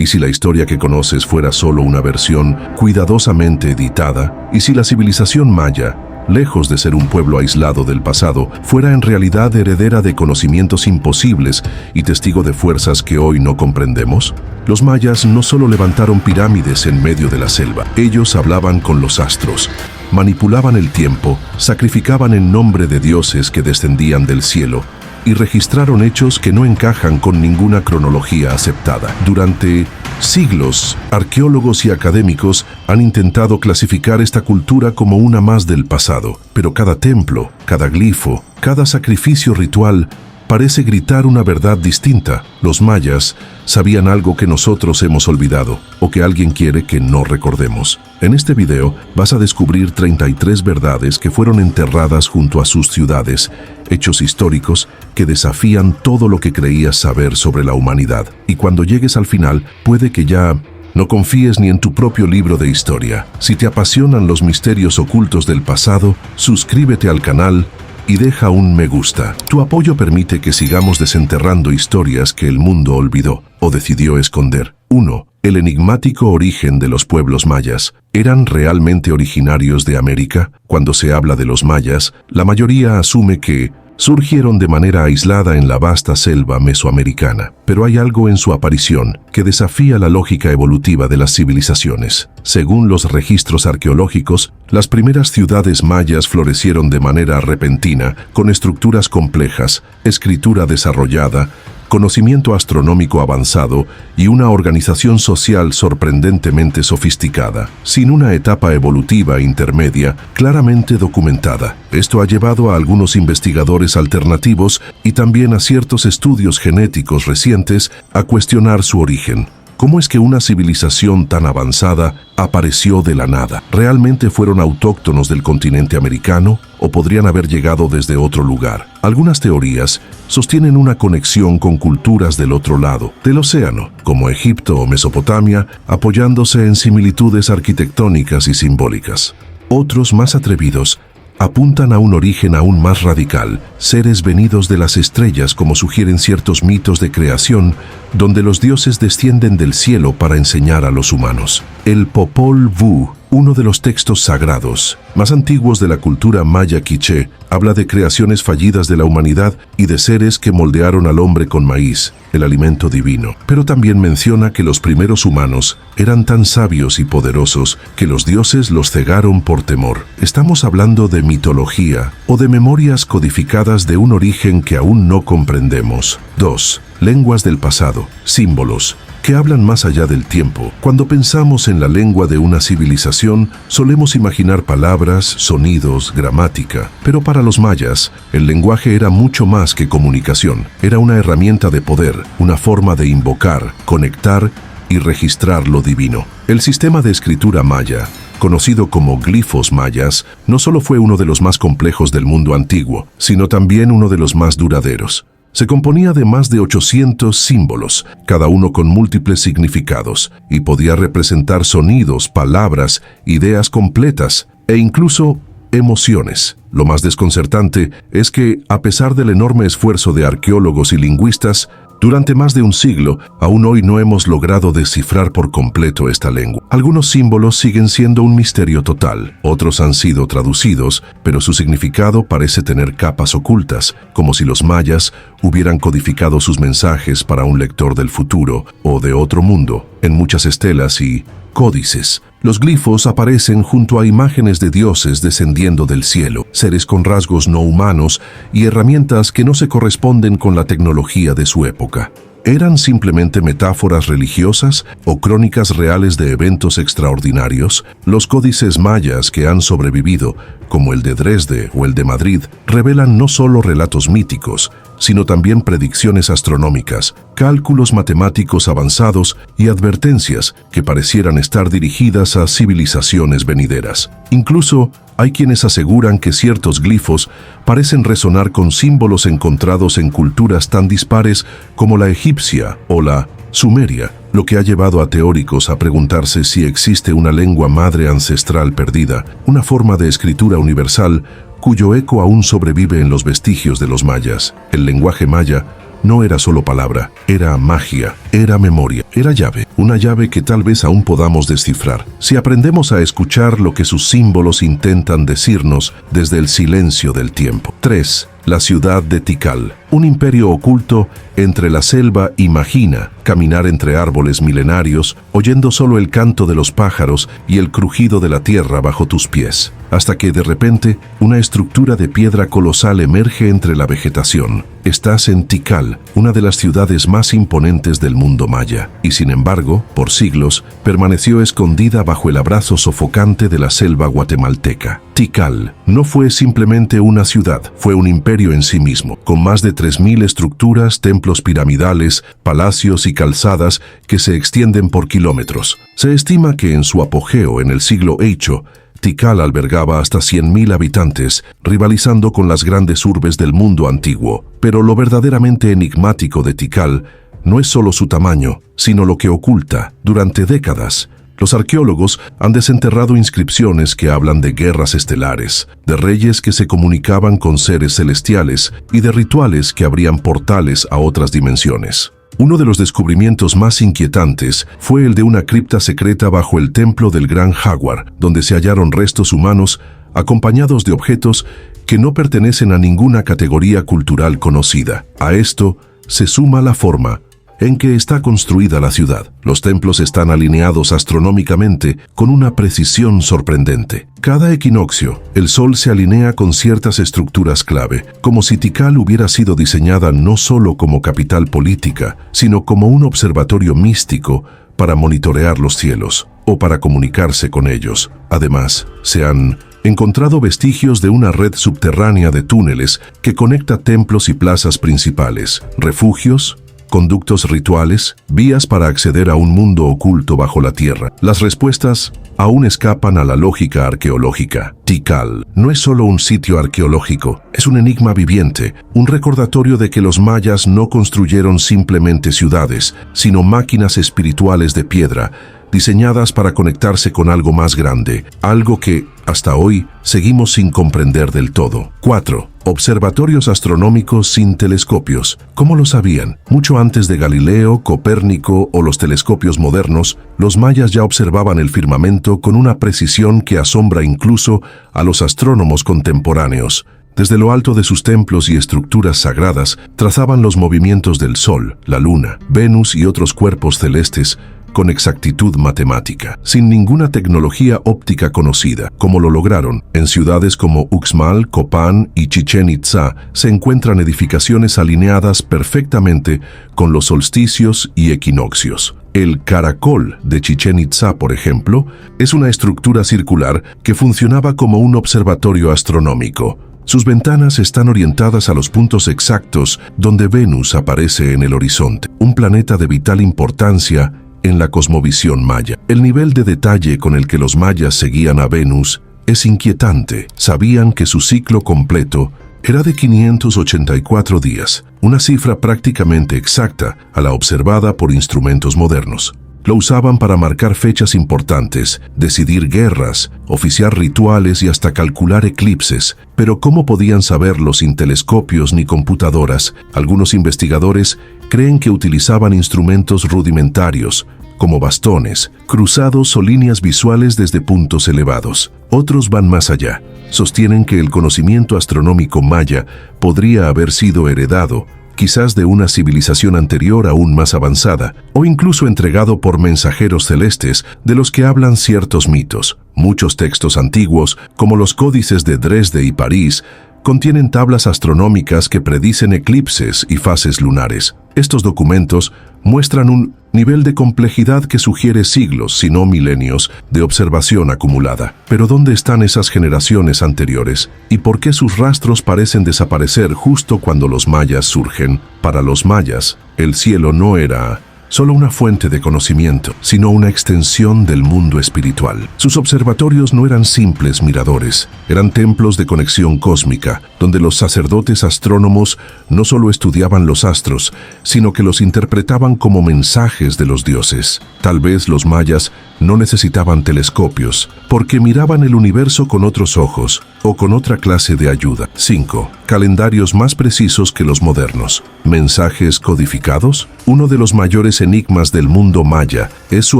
¿Y si la historia que conoces fuera solo una versión cuidadosamente editada? ¿Y si la civilización maya, lejos de ser un pueblo aislado del pasado, fuera en realidad heredera de conocimientos imposibles y testigo de fuerzas que hoy no comprendemos? Los mayas no solo levantaron pirámides en medio de la selva, ellos hablaban con los astros, manipulaban el tiempo, sacrificaban en nombre de dioses que descendían del cielo, y registraron hechos que no encajan con ninguna cronología aceptada. Durante siglos, arqueólogos y académicos han intentado clasificar esta cultura como una más del pasado, pero cada templo, cada glifo, cada sacrificio ritual parece gritar una verdad distinta. Los mayas sabían algo que nosotros hemos olvidado, o que alguien quiere que no recordemos. En este video vas a descubrir 33 verdades que fueron enterradas junto a sus ciudades, hechos históricos que desafían todo lo que creías saber sobre la humanidad. Y cuando llegues al final, puede que ya no confíes ni en tu propio libro de historia. Si te apasionan los misterios ocultos del pasado, suscríbete al canal y deja un me gusta. Tu apoyo permite que sigamos desenterrando historias que el mundo olvidó o decidió esconder. 1. El enigmático origen de los pueblos mayas. ¿Eran realmente originarios de América? Cuando se habla de los mayas, la mayoría asume que surgieron de manera aislada en la vasta selva mesoamericana, pero hay algo en su aparición que desafía la lógica evolutiva de las civilizaciones. Según los registros arqueológicos, las primeras ciudades mayas florecieron de manera repentina, con estructuras complejas, escritura desarrollada, conocimiento astronómico avanzado y una organización social sorprendentemente sofisticada, sin una etapa evolutiva intermedia claramente documentada. Esto ha llevado a algunos investigadores alternativos y también a ciertos estudios genéticos recientes a cuestionar su origen. ¿Cómo es que una civilización tan avanzada apareció de la nada? ¿Realmente fueron autóctonos del continente americano o podrían haber llegado desde otro lugar? Algunas teorías sostienen una conexión con culturas del otro lado del océano, como Egipto o Mesopotamia, apoyándose en similitudes arquitectónicas y simbólicas. Otros, más atrevidos, apuntan a un origen aún más radical, seres venidos de las estrellas como sugieren ciertos mitos de creación, donde los dioses descienden del cielo para enseñar a los humanos. El Popol Vuh, uno de los textos sagrados más antiguos de la cultura maya quiché, habla de creaciones fallidas de la humanidad y de seres que moldearon al hombre con maíz, el alimento divino. Pero también menciona que los primeros humanos eran tan sabios y poderosos que los dioses los cegaron por temor. Estamos hablando de mitología o de memorias codificadas de un origen que aún no comprendemos. 2. Lenguas del pasado, símbolos que hablan más allá del tiempo. Cuando pensamos en la lengua de una civilización, solemos imaginar palabras, sonidos, gramática. Pero para los mayas, el lenguaje era mucho más que comunicación. Era una herramienta de poder, una forma de invocar, conectar y registrar lo divino. El sistema de escritura maya, conocido como glifos mayas, no solo fue uno de los más complejos del mundo antiguo, sino también uno de los más duraderos. Se componía de más de 800 símbolos, cada uno con múltiples significados, y podía representar sonidos, palabras, ideas completas e incluso emociones. Lo más desconcertante es que, a pesar del enorme esfuerzo de arqueólogos y lingüistas, durante más de un siglo, aún hoy no hemos logrado descifrar por completo esta lengua. Algunos símbolos siguen siendo un misterio total, otros han sido traducidos, pero su significado parece tener capas ocultas, como si los mayas hubieran codificado sus mensajes para un lector del futuro o de otro mundo, en muchas estelas y códices. Los glifos aparecen junto a imágenes de dioses descendiendo del cielo, seres con rasgos no humanos y herramientas que no se corresponden con la tecnología de su época. ¿Eran simplemente metáforas religiosas o crónicas reales de eventos extraordinarios? Los códices mayas que han sobrevivido, como el de Dresde o el de Madrid, revelan no solo relatos míticos, sino también predicciones astronómicas, cálculos matemáticos avanzados y advertencias que parecieran estar dirigidas a civilizaciones venideras. Incluso hay quienes aseguran que ciertos glifos parecen resonar con símbolos encontrados en culturas tan dispares como la egipcia o la sumeria, lo que ha llevado a teóricos a preguntarse si existe una lengua madre ancestral perdida, una forma de escritura universal cuyo eco aún sobrevive en los vestigios de los mayas. El lenguaje maya no era solo palabra, era magia, era memoria, era llave, una llave que tal vez aún podamos descifrar, si aprendemos a escuchar lo que sus símbolos intentan decirnos desde el silencio del tiempo. 3. La ciudad de Tikal, un imperio oculto entre la selva. Imagina caminar entre árboles milenarios, oyendo solo el canto de los pájaros y el crujido de la tierra bajo tus pies, hasta que de repente una estructura de piedra colosal emerge entre la vegetación. Estás en Tikal, una de las ciudades más imponentes del mundo maya, y sin embargo, por siglos, permaneció escondida bajo el abrazo sofocante de la selva guatemalteca. Tikal no fue simplemente una ciudad, fue un imperio en sí mismo, con más de 3.000 estructuras, templos piramidales, palacios y calzadas que se extienden por kilómetros. Se estima que en su apogeo en el siglo VIII, Tikal albergaba hasta 100.000 habitantes, rivalizando con las grandes urbes del mundo antiguo. Pero lo verdaderamente enigmático de Tikal no es solo su tamaño, sino lo que oculta. Durante décadas, los arqueólogos han desenterrado inscripciones que hablan de guerras estelares, de reyes que se comunicaban con seres celestiales y de rituales que abrían portales a otras dimensiones. Uno de los descubrimientos más inquietantes fue el de una cripta secreta bajo el templo del Gran Jaguar, donde se hallaron restos humanos acompañados de objetos que no pertenecen a ninguna categoría cultural conocida. A esto se suma la forma en que está construida la ciudad. Los templos están alineados astronómicamente con una precisión sorprendente. Cada equinoccio, el sol se alinea con ciertas estructuras clave, como si Tikal hubiera sido diseñada no solo como capital política, sino como un observatorio místico para monitorear los cielos o para comunicarse con ellos. Además, se han encontrado vestigios de una red subterránea de túneles que conecta templos y plazas principales, refugios, conductos rituales, vías para acceder a un mundo oculto bajo la tierra. Las respuestas aún escapan a la lógica arqueológica. Tikal no es solo un sitio arqueológico, es un enigma viviente, un recordatorio de que los mayas no construyeron simplemente ciudades, sino máquinas espirituales de piedra, diseñadas para conectarse con algo más grande, algo que, hasta hoy, seguimos sin comprender del todo. 4. Observatorios astronómicos sin telescopios. ¿Cómo lo sabían? Mucho antes de Galileo, Copérnico o los telescopios modernos, los mayas ya observaban el firmamento con una precisión que asombra incluso a los astrónomos contemporáneos. Desde lo alto de sus templos y estructuras sagradas, trazaban los movimientos del Sol, la Luna, Venus y otros cuerpos celestes con exactitud matemática, sin ninguna tecnología óptica conocida. Como lo lograron, en ciudades como Uxmal, Copán y Chichén Itzá se encuentran edificaciones alineadas perfectamente con los solsticios y equinoccios. El caracol de Chichén Itzá, por ejemplo, es una estructura circular que funcionaba como un observatorio astronómico. Sus ventanas están orientadas a los puntos exactos donde Venus aparece en el horizonte, un planeta de vital importancia en la cosmovisión maya. El nivel de detalle con el que los mayas seguían a Venus es inquietante. Sabían que su ciclo completo era de 584 días, una cifra prácticamente exacta a la observada por instrumentos modernos. Lo usaban para marcar fechas importantes, decidir guerras, oficiar rituales y hasta calcular eclipses. Pero ¿cómo podían saberlo sin telescopios ni computadoras? Algunos investigadores creen que utilizaban instrumentos rudimentarios, como bastones, cruzados o líneas visuales desde puntos elevados. Otros van más allá. Sostienen que el conocimiento astronómico maya podría haber sido heredado, quizás de una civilización anterior aún más avanzada, o incluso entregado por mensajeros celestes de los que hablan ciertos mitos. Muchos textos antiguos, como los códices de Dresde y París, contienen tablas astronómicas que predicen eclipses y fases lunares. Estos documentos muestran un nivel de complejidad que sugiere siglos, si no milenios, de observación acumulada. Pero ¿dónde están esas generaciones anteriores? ¿Y por qué sus rastros parecen desaparecer justo cuando los mayas surgen? Para los mayas, el cielo no era solo una fuente de conocimiento, sino una extensión del mundo espiritual. Sus observatorios no eran simples miradores, eran templos de conexión cósmica, donde los sacerdotes astrónomos no solo estudiaban los astros, sino que los interpretaban como mensajes de los dioses. Tal vez los mayas No necesitaban telescopios, porque miraban el universo con otros ojos o con otra clase de ayuda. 5. Calendarios más precisos que los modernos. ¿Mensajes codificados? Uno de los mayores enigmas del mundo maya es su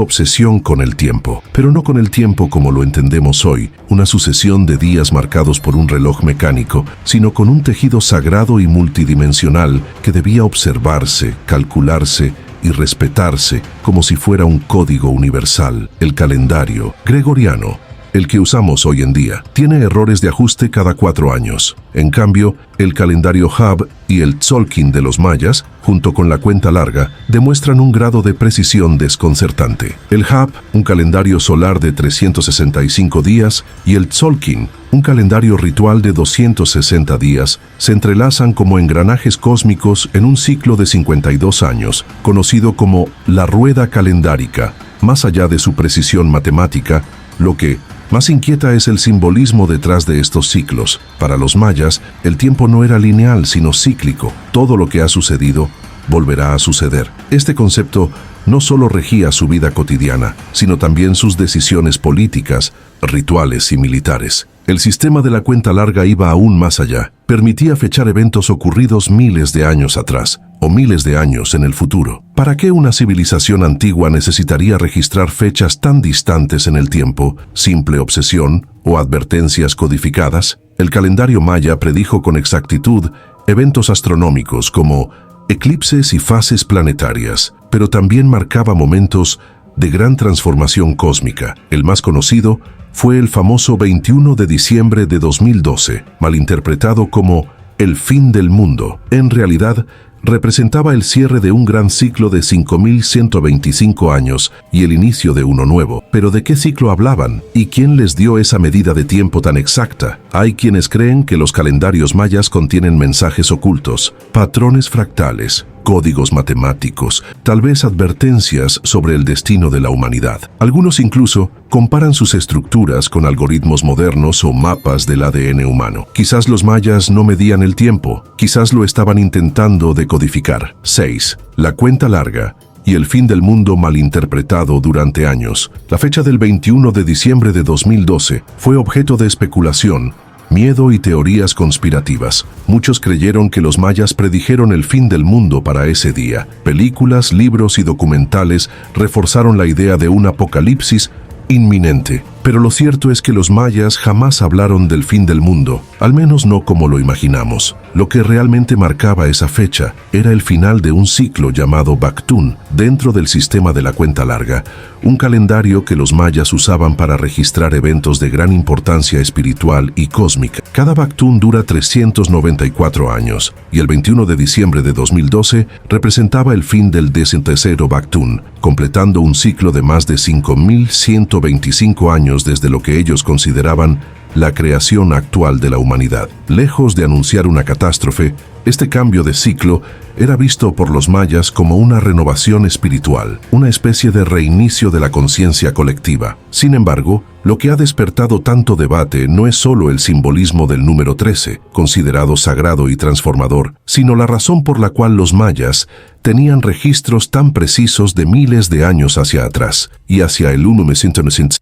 obsesión con el tiempo, pero no con el tiempo como lo entendemos hoy, una sucesión de días marcados por un reloj mecánico, sino con un tejido sagrado y multidimensional que debía observarse, calcularse y respetarse como si fuera un código universal. El calendario gregoriano, el que usamos hoy en día, tiene errores de ajuste cada 4 años. En cambio, el calendario Hub y el Tzolk'in de los mayas, junto con la cuenta larga, demuestran un grado de precisión desconcertante. El Hub, un calendario solar de 365 días, y el Tzolk'in, un calendario ritual de 260 días, se entrelazan como engranajes cósmicos en un ciclo de 52 años, conocido como la rueda calendárica. Más allá de su precisión matemática, lo que más inquieta es el simbolismo detrás de estos ciclos. Para los mayas, el tiempo no era lineal, sino cíclico. Todo lo que ha sucedido volverá a suceder. Este concepto no solo regía su vida cotidiana, sino también sus decisiones políticas, rituales y militares. El sistema de la cuenta larga iba aún más allá. Permitía fechar eventos ocurridos miles de años atrás o miles de años en el futuro. ¿Para qué una civilización antigua necesitaría registrar fechas tan distantes en el tiempo? ¿Simple obsesión o advertencias codificadas? El calendario maya predijo con exactitud eventos astronómicos como eclipses y fases planetarias, pero también marcaba momentos de gran transformación cósmica. El más conocido fue el famoso 21 de diciembre de 2012, malinterpretado como el fin del mundo. En realidad, representaba el cierre de un gran ciclo de 5.125 años y el inicio de uno nuevo. ¿Pero de qué ciclo hablaban? ¿Y quién les dio esa medida de tiempo tan exacta? Hay quienes creen que los calendarios mayas contienen mensajes ocultos, patrones fractales, códigos matemáticos, tal vez advertencias sobre el destino de la humanidad. Algunos incluso comparan sus estructuras con algoritmos modernos o mapas del ADN humano. Quizás los mayas no medían el tiempo, quizás lo estaban intentando decodificar. 6. La cuenta larga y el fin del mundo malinterpretado durante años. La fecha del 21 de diciembre de 2012 fue objeto de especulación, miedo y teorías conspirativas. Muchos creyeron que los mayas predijeron el fin del mundo para ese día. Películas, libros y documentales reforzaron la idea de un apocalipsis inminente. Pero lo cierto es que los mayas jamás hablaron del fin del mundo, al menos no como lo imaginamos. Lo que realmente marcaba esa fecha era el final de un ciclo llamado Baktun dentro del sistema de la cuenta larga, un calendario que los mayas usaban para registrar eventos de gran importancia espiritual y cósmica. Cada Baktun dura 394 años, y el 21 de diciembre de 2012 representaba el fin del 13º Baktun, completando un ciclo de más de 5.125 años desde lo que ellos consideraban la creación actual de la humanidad. Lejos de anunciar una catástrofe, este cambio de ciclo era visto por los mayas como una renovación espiritual, una especie de reinicio de la conciencia colectiva. Sin embargo, lo que ha despertado tanto debate no es solo el simbolismo del número 13, considerado sagrado y transformador, sino la razón por la cual los mayas tenían registros tan precisos de miles de años hacia atrás y hacia el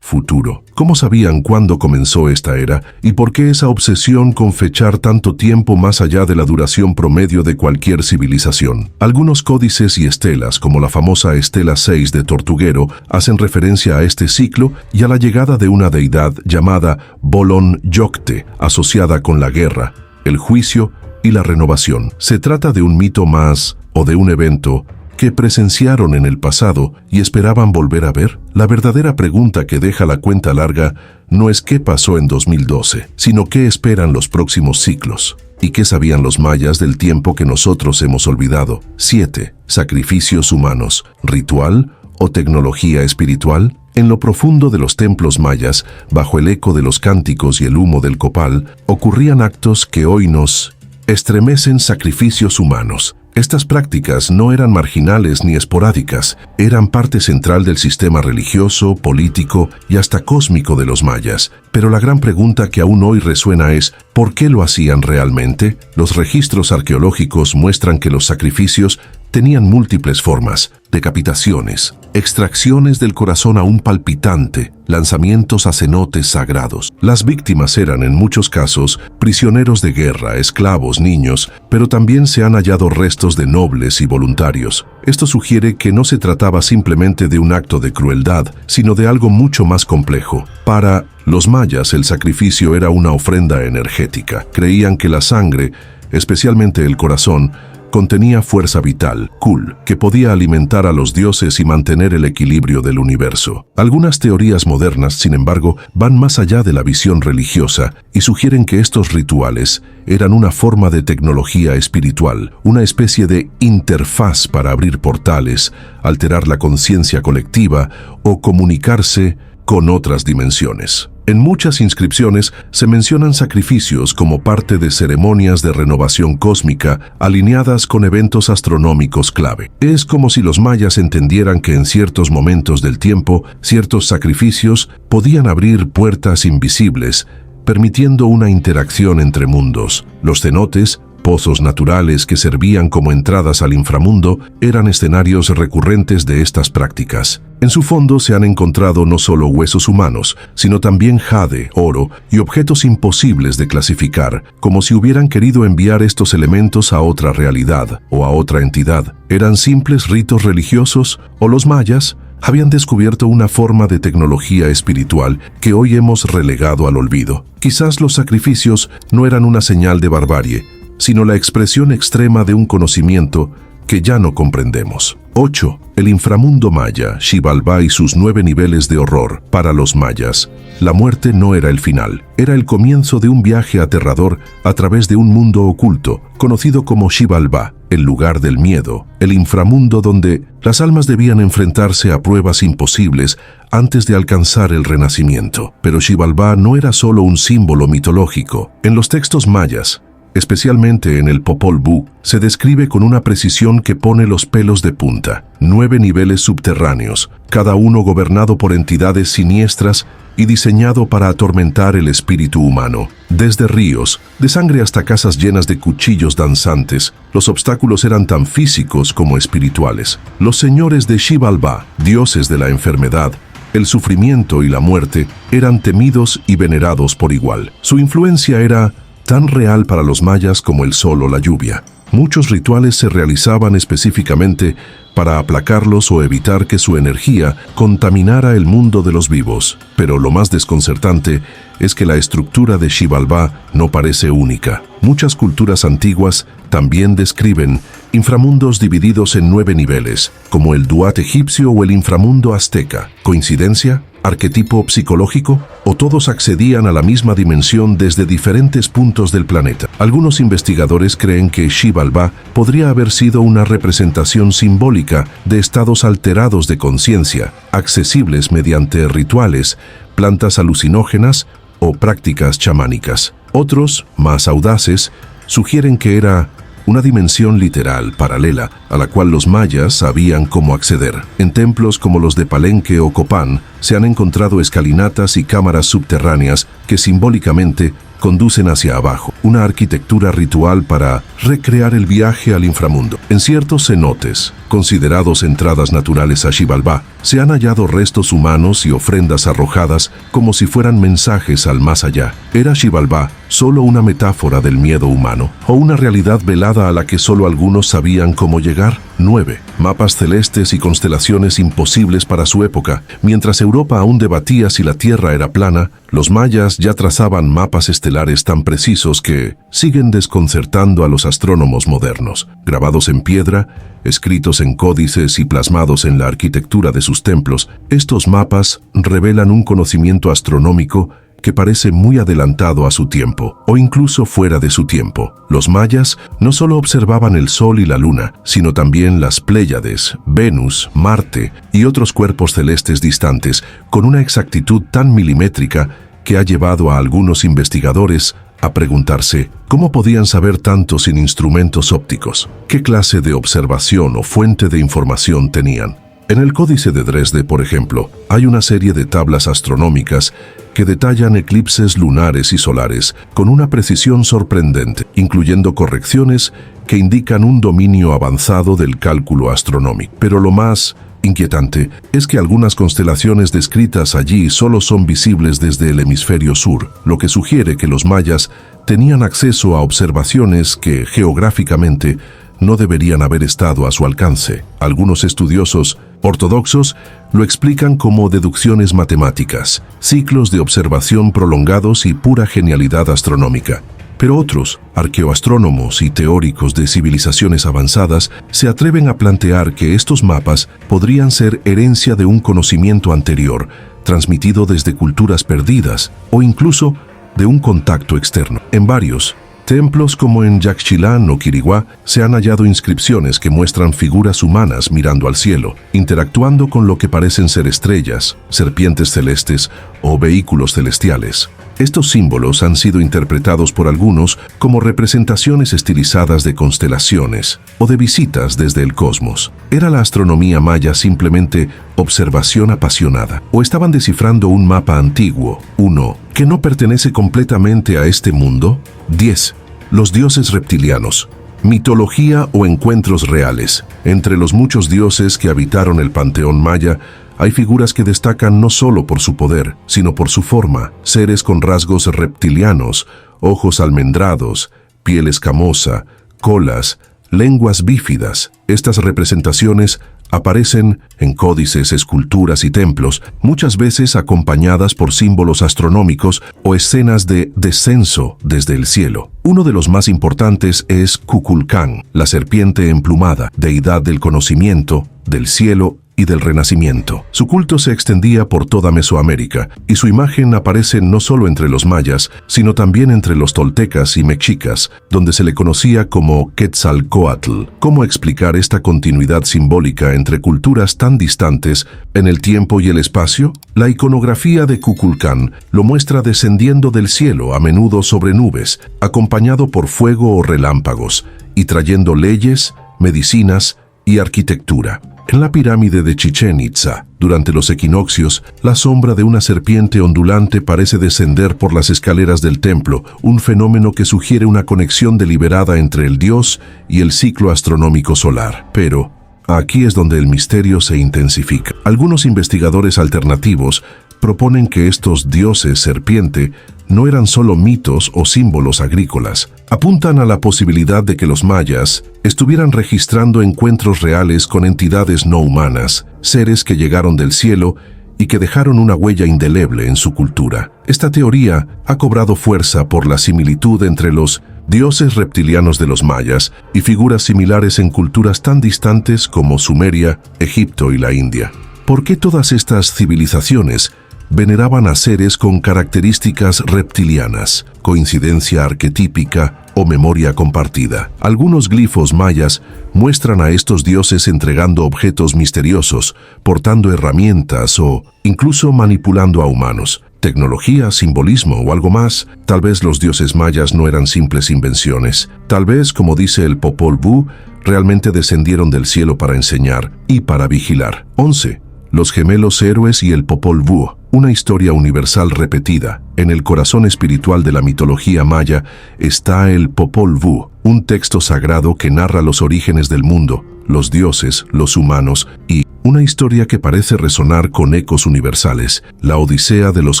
futuro. ¿Cómo sabían cuándo comenzó esta era y por qué esa obsesión con fechar tanto tiempo más allá de la duración promedio de cualquier civilización? Algunos códices y estelas, como la famosa Estela 6 de Tortuguero, hacen referencia a este ciclo y a la llegada de una deidad llamada Bolon Yocte, asociada con la guerra, el juicio y la renovación. Se trata de un mito más o de un evento que presenciaron en el pasado y esperaban volver a ver. La verdadera pregunta que deja la cuenta larga no es qué pasó en 2012, sino qué esperan los próximos ciclos. ¿Y qué sabían los mayas del tiempo que nosotros hemos olvidado? 7. Sacrificios humanos, ritual o tecnología espiritual. En lo profundo de los templos mayas, bajo el eco de los cánticos y el humo del copal, ocurrían actos que hoy nos estremecen: sacrificios humanos. Estas prácticas no eran marginales ni esporádicas, eran parte central del sistema religioso, político y hasta cósmico de los mayas. Pero la gran pregunta que aún hoy resuena es, ¿por qué lo hacían realmente? Los registros arqueológicos muestran que los sacrificios tenían múltiples formas: decapitaciones, extracciones del corazón aún palpitante, lanzamientos a cenotes sagrados. Las víctimas eran, en muchos casos, prisioneros de guerra, esclavos, niños, pero también se han hallado restos de nobles y voluntarios. Esto sugiere que no se trataba simplemente de un acto de crueldad, sino de algo mucho más complejo. Para los mayas, el sacrificio era una ofrenda energética. Creían que la sangre, especialmente el corazón, contenía fuerza vital, Kul, que podía alimentar a los dioses y mantener el equilibrio del universo. Algunas teorías modernas, sin embargo, van más allá de la visión religiosa y sugieren que estos rituales eran una forma de tecnología espiritual, una especie de interfaz para abrir portales, alterar la conciencia colectiva o comunicarse con otras dimensiones. En muchas inscripciones se mencionan sacrificios como parte de ceremonias de renovación cósmica alineadas con eventos astronómicos clave. Es como si los mayas entendieran que en ciertos momentos del tiempo, ciertos sacrificios podían abrir puertas invisibles, permitiendo una interacción entre mundos. Los cenotes, pozos naturales que servían como entradas al inframundo, eran escenarios recurrentes de estas prácticas. En su fondo se han encontrado no solo huesos humanos, sino también jade, oro y objetos imposibles de clasificar, como si hubieran querido enviar estos elementos a otra realidad o a otra entidad. ¿Eran simples ritos religiosos o los mayas habían descubierto una forma de tecnología espiritual que hoy hemos relegado al olvido? Quizás los sacrificios no eran una señal de barbarie, sino la expresión extrema de un conocimiento que ya no comprendemos. 8. El inframundo maya, Xibalbá y sus 9 niveles de horror. Para los mayas, la muerte no era el final, era el comienzo de un viaje aterrador a través de un mundo oculto, conocido como Xibalbá, el lugar del miedo, el inframundo donde las almas debían enfrentarse a pruebas imposibles antes de alcanzar el renacimiento. Pero Xibalbá no era solo un símbolo mitológico. En los textos mayas, especialmente en el Popol Vuh, se describe con una precisión que pone los pelos de punta. 9 niveles subterráneos, cada uno gobernado por entidades siniestras y diseñado para atormentar el espíritu humano. Desde ríos de sangre hasta casas llenas de cuchillos danzantes, los obstáculos eran tan físicos como espirituales. Los señores de Xibalbá, dioses de la enfermedad, el sufrimiento y la muerte, eran temidos y venerados por igual. Su influencia era tan real para los mayas como el sol o la lluvia. Muchos rituales se realizaban específicamente para aplacarlos o evitar que su energía contaminara el mundo de los vivos. Pero lo más desconcertante es que la estructura de Xibalbá no parece única. Muchas culturas antiguas también describen inframundos divididos en 9 niveles, como el Duat egipcio o el inframundo azteca. ¿Coincidencia? ¿Arquetipo psicológico? ¿O todos accedían a la misma dimensión desde diferentes puntos del planeta? Algunos investigadores creen que Xibalbá podría haber sido una representación simbólica de estados alterados de conciencia, accesibles mediante rituales, plantas alucinógenas o prácticas chamánicas. Otros, más audaces, sugieren que era una dimensión literal paralela a la cual los mayas sabían cómo acceder. En templos como los de Palenque o Copán se han encontrado escalinatas y cámaras subterráneas que simbólicamente conducen hacia abajo, una arquitectura ritual para recrear el viaje al inframundo. En ciertos cenotes, considerados entradas naturales a Xibalbá, se han hallado restos humanos y ofrendas arrojadas como si fueran mensajes al más allá. ¿Era Xibalbá solo una metáfora del miedo humano o una realidad velada a la que solo algunos sabían cómo llegar? 9. Mapas celestes y constelaciones imposibles para su época. Mientras Europa aún debatía si la Tierra era plana, los mayas ya trazaban mapas estelares tan precisos que siguen desconcertando a los astrónomos modernos. Grabados en piedra, escritos en códices y plasmados en la arquitectura de sus templos, estos mapas revelan un conocimiento astronómico que parece muy adelantado a su tiempo, o incluso fuera de su tiempo. Los mayas no solo observaban el Sol y la Luna, sino también las Pléyades, Venus, Marte y otros cuerpos celestes distantes, con una exactitud tan milimétrica que ha llevado a algunos investigadores a preguntarse cómo podían saber tanto sin instrumentos ópticos. ¿Qué clase de observación o fuente de información tenían? En el Códice de Dresde, por ejemplo, hay una serie de tablas astronómicas que detallan eclipses lunares y solares con una precisión sorprendente, incluyendo correcciones que indican un dominio avanzado del cálculo astronómico. Pero lo más inquietante es que algunas constelaciones descritas allí solo son visibles desde el hemisferio sur, lo que sugiere que los mayas tenían acceso a observaciones que, geográficamente, no deberían haber estado a su alcance. Algunos estudiosos ortodoxos lo explican como deducciones matemáticas, ciclos de observación prolongados y pura genialidad astronómica. Pero otros, arqueoastrónomos y teóricos de civilizaciones avanzadas, se atreven a plantear que estos mapas podrían ser herencia de un conocimiento anterior, transmitido desde culturas perdidas, o incluso de un contacto externo. En varios templos como en Yaxchilán o Quiriguá se han hallado inscripciones que muestran figuras humanas mirando al cielo, interactuando con lo que parecen ser estrellas, serpientes celestes o vehículos celestiales. Estos símbolos han sido interpretados por algunos como representaciones estilizadas de constelaciones o de visitas desde el cosmos. ¿Era la astronomía maya simplemente observación apasionada? ¿O estaban descifrando un mapa antiguo, uno que no pertenece completamente a este mundo? 10. Los dioses reptilianos. Mitología o encuentros reales. Entre los muchos dioses que habitaron el panteón maya, hay figuras que destacan no solo por su poder, sino por su forma. Seres con rasgos reptilianos, ojos almendrados, piel escamosa, colas, lenguas bífidas. Estas representaciones aparecen en códices, esculturas y templos, muchas veces acompañadas por símbolos astronómicos o escenas de descenso desde el cielo. Uno de los más importantes es Kukulcán, la serpiente emplumada, deidad del conocimiento, del cielo y del renacimiento. Su culto se extendía por toda Mesoamérica y su imagen aparece no solo entre los mayas, sino también entre los toltecas y mexicas, donde se le conocía como Quetzalcóatl. ¿Cómo explicar esta continuidad simbólica entre culturas tan distantes en el tiempo y el espacio? La iconografía de Kukulcán lo muestra descendiendo del cielo, a menudo sobre nubes, acompañado por fuego o relámpagos, y trayendo leyes, medicinas y arquitectura. En la pirámide de Chichén Itzá, durante los equinoccios, la sombra de una serpiente ondulante parece descender por las escaleras del templo, un fenómeno que sugiere una conexión deliberada entre el dios y el ciclo astronómico solar. Pero aquí es donde el misterio se intensifica. Algunos investigadores alternativos proponen que estos dioses serpiente no eran solo mitos o símbolos agrícolas. Apuntan a la posibilidad de que los mayas estuvieran registrando encuentros reales con entidades no humanas, seres que llegaron del cielo y que dejaron una huella indeleble en su cultura. Esta teoría ha cobrado fuerza por la similitud entre los dioses reptilianos de los mayas y figuras similares en culturas tan distantes como Sumeria, Egipto y la India. ¿Por qué todas estas civilizaciones veneraban a seres con características reptilianas, coincidencia arquetípica o memoria compartida? Algunos glifos mayas muestran a estos dioses entregando objetos misteriosos, portando herramientas o incluso manipulando a humanos. Tecnología, simbolismo o algo más. Tal vez los dioses mayas no eran simples invenciones. Tal vez, como dice el Popol Vuh, realmente descendieron del cielo para enseñar y para vigilar. 11. Los gemelos héroes y el Popol Vuh. Una historia universal repetida. En el corazón espiritual de la mitología maya está el Popol Vuh, un texto sagrado que narra los orígenes del mundo, los dioses, los humanos y una historia que parece resonar con ecos universales, la odisea de los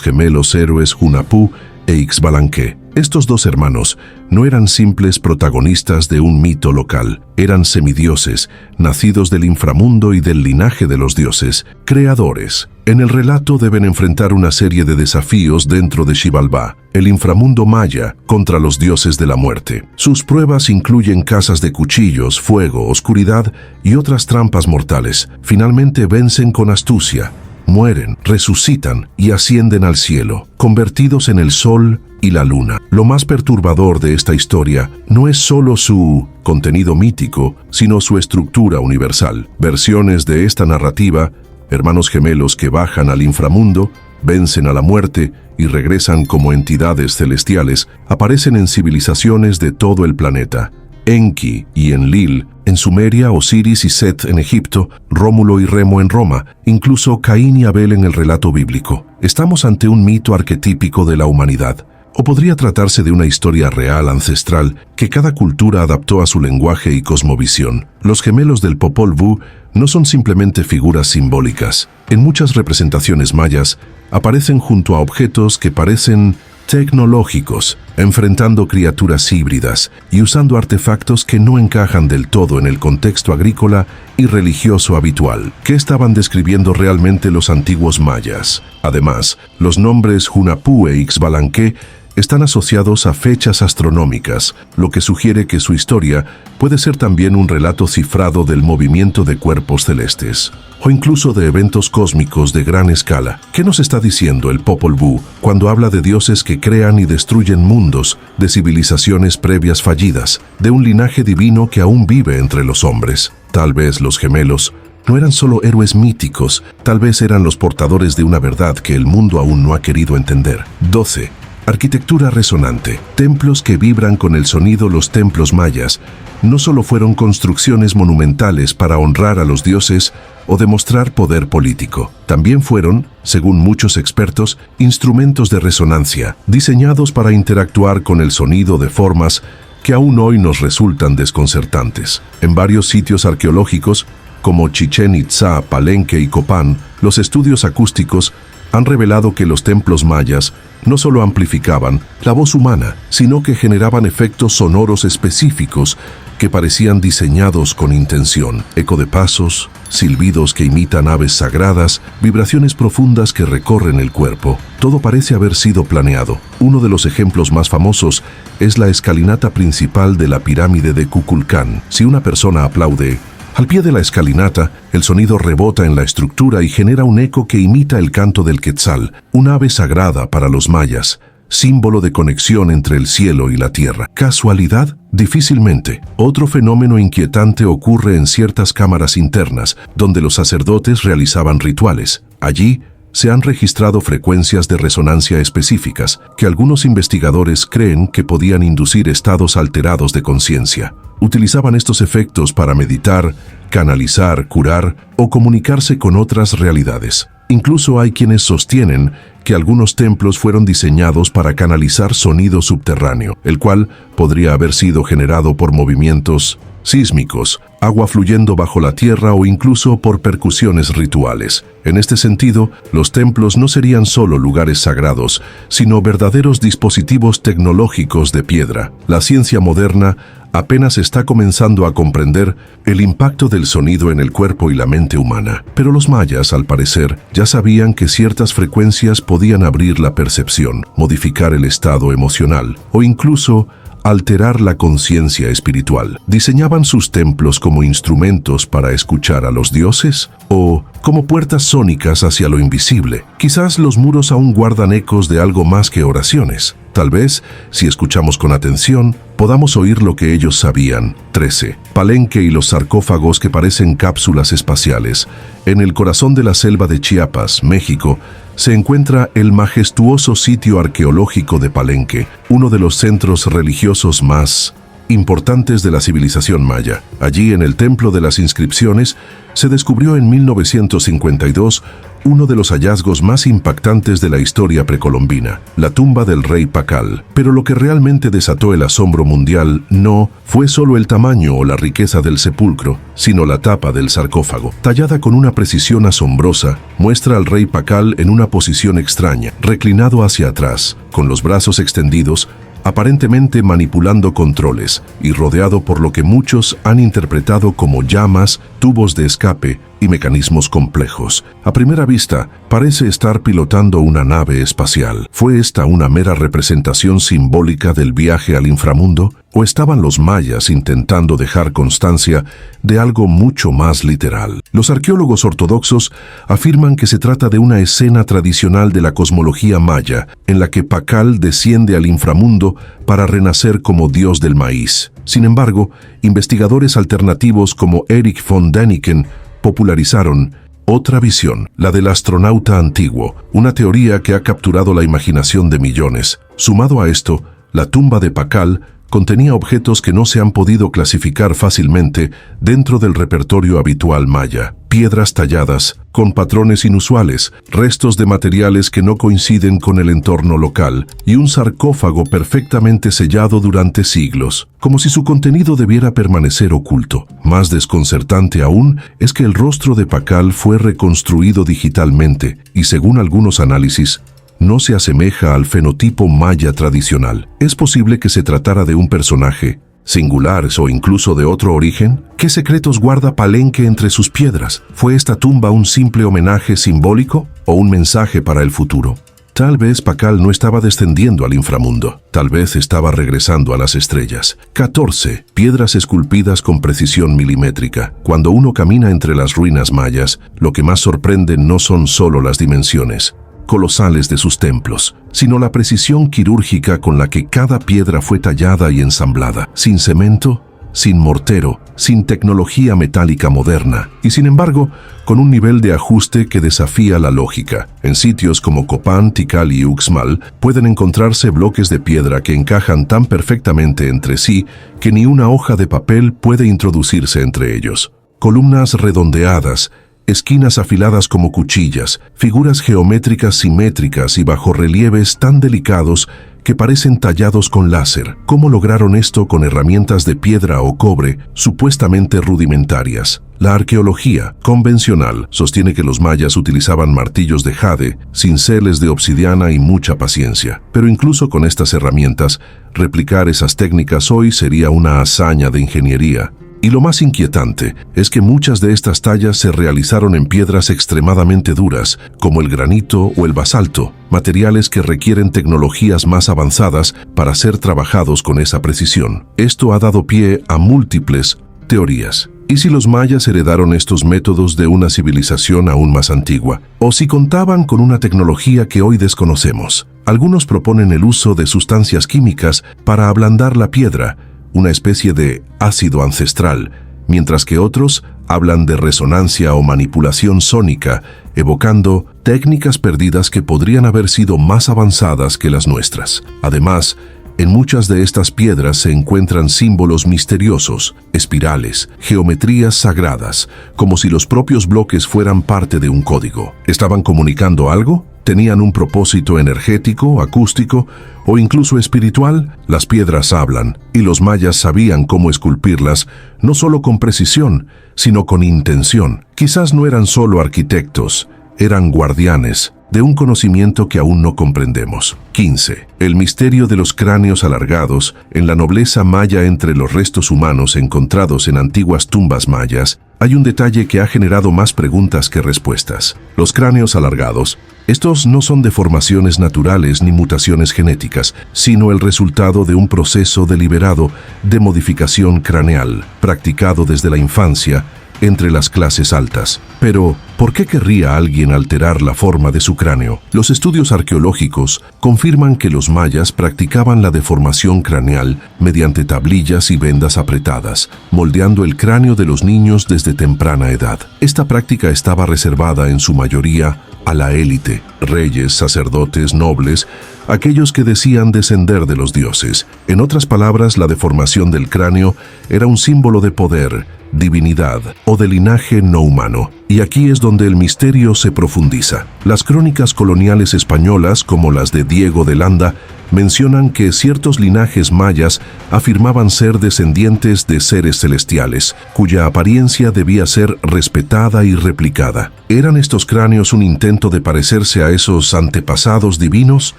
gemelos héroes Hunahpu e Ixbalanque. Estos dos hermanos no eran simples protagonistas de un mito local, eran semidioses, nacidos del inframundo y del linaje de los dioses, creadores. En el relato deben enfrentar una serie de desafíos dentro de Xibalbá, el inframundo maya, contra los dioses de la muerte. Sus pruebas incluyen cazas de cuchillos, fuego, oscuridad y otras trampas mortales. Finalmente vencen con astucia, mueren, resucitan y ascienden al cielo, convertidos en el sol y la luna. Lo más perturbador de esta historia no es solo su contenido mítico, sino su estructura universal. Versiones de esta narrativa, hermanos gemelos que bajan al inframundo, vencen a la muerte y regresan como entidades celestiales, aparecen en civilizaciones de todo el planeta. Enki y Enlil en Sumeria, Osiris y Set en Egipto, Rómulo y Remo en Roma, incluso Caín y Abel en el relato bíblico. Estamos ante un mito arquetípico de la humanidad. O podría tratarse de una historia real ancestral que cada cultura adaptó a su lenguaje y cosmovisión. Los gemelos del Popol Vuh no son simplemente figuras simbólicas. En muchas representaciones mayas aparecen junto a objetos que parecen tecnológicos, enfrentando criaturas híbridas y usando artefactos que no encajan del todo en el contexto agrícola y religioso habitual. ¿Qué estaban describiendo realmente los antiguos mayas? Además, los nombres Hunahpu e Xbalanque están asociados a fechas astronómicas, lo que sugiere que su historia puede ser también un relato cifrado del movimiento de cuerpos celestes, o incluso de eventos cósmicos de gran escala. ¿Qué nos está diciendo el Popol Vuh cuando habla de dioses que crean y destruyen mundos, de civilizaciones previas fallidas, de un linaje divino que aún vive entre los hombres? Tal vez los gemelos no eran solo héroes míticos, tal vez eran los portadores de una verdad que el mundo aún no ha querido entender. 12. Arquitectura resonante. Templos que vibran con el sonido. Los templos mayas no solo fueron construcciones monumentales para honrar a los dioses o demostrar poder político. También fueron, según muchos expertos, instrumentos de resonancia, diseñados para interactuar con el sonido de formas que aún hoy nos resultan desconcertantes. En varios sitios arqueológicos, como Chichén Itzá, Palenque y Copán, los estudios acústicos han revelado que los templos mayas no solo amplificaban la voz humana, sino que generaban efectos sonoros específicos que parecían diseñados con intención. Eco de pasos, silbidos que imitan aves sagradas, vibraciones profundas que recorren el cuerpo. Todo parece haber sido planeado. Uno de los ejemplos más famosos es la escalinata principal de la pirámide de Kukulcán. Si una persona aplaude, al pie de la escalinata, el sonido rebota en la estructura y genera un eco que imita el canto del quetzal, un ave sagrada para los mayas, símbolo de conexión entre el cielo y la tierra. ¿Casualidad? Difícilmente. Otro fenómeno inquietante ocurre en ciertas cámaras internas, donde los sacerdotes realizaban rituales. Allí, se han registrado frecuencias de resonancia específicas que algunos investigadores creen que podían inducir estados alterados de conciencia. Utilizaban estos efectos para meditar, canalizar, curar o comunicarse con otras realidades. Incluso hay quienes sostienen que algunos templos fueron diseñados para canalizar sonido subterráneo, el cual podría haber sido generado por movimientos sísmicos, agua fluyendo bajo la tierra o incluso por percusiones rituales. En este sentido, los templos no serían solo lugares sagrados, sino verdaderos dispositivos tecnológicos de piedra. La ciencia moderna apenas está comenzando a comprender el impacto del sonido en el cuerpo y la mente humana. Pero los mayas, al parecer, ya sabían que ciertas frecuencias podían abrir la percepción, modificar el estado emocional o incluso alterar la conciencia espiritual. ¿Diseñaban sus templos como instrumentos para escuchar a los dioses? ¿O como puertas sónicas hacia lo invisible? Quizás los muros aún guardan ecos de algo más que oraciones. Tal vez, si escuchamos con atención, podamos oír lo que ellos sabían. 13. Palenque y los sarcófagos que parecen cápsulas espaciales. En el corazón de la selva de Chiapas, México, se encuentra el majestuoso sitio arqueológico de Palenque, uno de los centros religiosos más importantes de la civilización maya. Allí, en el Templo de las Inscripciones, se descubrió en 1952 uno de los hallazgos más impactantes de la historia precolombina, la tumba del rey Pacal. Pero lo que realmente desató el asombro mundial no fue solo el tamaño o la riqueza del sepulcro, sino la tapa del sarcófago. Tallada con una precisión asombrosa, muestra al rey Pacal en una posición extraña, reclinado hacia atrás, con los brazos extendidos, aparentemente manipulando controles y rodeado por lo que muchos han interpretado como llamas, tubos de escape y mecanismos complejos. A primera vista, parece estar pilotando una nave espacial. ¿Fue esta una mera representación simbólica del viaje al inframundo? ¿O estaban los mayas intentando dejar constancia de algo mucho más literal? Los arqueólogos ortodoxos afirman que se trata de una escena tradicional de la cosmología maya, en la que Pacal desciende al inframundo para renacer como dios del maíz. Sin embargo, investigadores alternativos como Erich von Däniken popularizaron otra visión, la del astronauta antiguo, una teoría que ha capturado la imaginación de millones. Sumado a esto, la tumba de Pacal contenía objetos que no se han podido clasificar fácilmente dentro del repertorio habitual maya. Piedras talladas, con patrones inusuales, restos de materiales que no coinciden con el entorno local y un sarcófago perfectamente sellado durante siglos, como si su contenido debiera permanecer oculto. Más desconcertante aún es que el rostro de Pakal fue reconstruido digitalmente y, según algunos análisis, no se asemeja al fenotipo maya tradicional. ¿Es posible que se tratara de un personaje singular o incluso de otro origen? ¿Qué secretos guarda Palenque entre sus piedras? ¿Fue esta tumba un simple homenaje simbólico o un mensaje para el futuro? Tal vez Pakal no estaba descendiendo al inframundo. Tal vez estaba regresando a las estrellas. 14. Piedras esculpidas con precisión milimétrica. Cuando uno camina entre las ruinas mayas, lo que más sorprende no son solo las dimensiones colosales de sus templos, sino la precisión quirúrgica con la que cada piedra fue tallada y ensamblada, sin cemento, sin mortero, sin tecnología metálica moderna, y sin embargo, con un nivel de ajuste que desafía la lógica. En sitios como Copán, Tikal y Uxmal pueden encontrarse bloques de piedra que encajan tan perfectamente entre sí que ni una hoja de papel puede introducirse entre ellos. Columnas redondeadas, esquinas afiladas como cuchillas, figuras geométricas simétricas y bajorrelieves tan delicados que parecen tallados con láser. ¿Cómo lograron esto con herramientas de piedra o cobre supuestamente rudimentarias? La arqueología convencional sostiene que los mayas utilizaban martillos de jade, cinceles de obsidiana y mucha paciencia. Pero incluso con estas herramientas, replicar esas técnicas hoy sería una hazaña de ingeniería. Y lo más inquietante es que muchas de estas tallas se realizaron en piedras extremadamente duras, como el granito o el basalto, materiales que requieren tecnologías más avanzadas para ser trabajados con esa precisión. Esto ha dado pie a múltiples teorías. ¿Y si los mayas heredaron estos métodos de una civilización aún más antigua? ¿O si contaban con una tecnología que hoy desconocemos? Algunos proponen el uso de sustancias químicas para ablandar la piedra, una especie de ácido ancestral, mientras que otros hablan de resonancia o manipulación sónica, evocando técnicas perdidas que podrían haber sido más avanzadas que las nuestras. Además, en muchas de estas piedras se encuentran símbolos misteriosos, espirales, geometrías sagradas, como si los propios bloques fueran parte de un código. ¿Estaban comunicando algo? ¿Tenían un propósito energético, acústico o incluso espiritual? Las piedras hablan, y los mayas sabían cómo esculpirlas, no solo con precisión, sino con intención. Quizás no eran solo arquitectos, eran guardianes de un conocimiento que aún no comprendemos. 15. El misterio de los cráneos alargados en la nobleza maya. Entre los restos humanos encontrados en antiguas tumbas mayas, hay un detalle que ha generado más preguntas que respuestas. Los cráneos alargados, estos no son deformaciones naturales ni mutaciones genéticas, sino el resultado de un proceso deliberado de modificación craneal, practicado desde la infancia entre las clases altas. Pero, ¿por qué querría alguien alterar la forma de su cráneo? Los estudios arqueológicos confirman que los mayas practicaban la deformación craneal mediante tablillas y vendas apretadas, moldeando el cráneo de los niños desde temprana edad. Esta práctica estaba reservada en su mayoría a la élite, reyes, sacerdotes, nobles, aquellos que decían descender de los dioses. En otras palabras, la deformación del cráneo era un símbolo de poder, divinidad o de linaje no humano. Y aquí es donde el misterio se profundiza. Las crónicas coloniales españolas, como las de Diego de Landa, mencionan que ciertos linajes mayas afirmaban ser descendientes de seres celestiales, cuya apariencia debía ser respetada y replicada. ¿Eran estos cráneos un intento de parecerse a esos antepasados divinos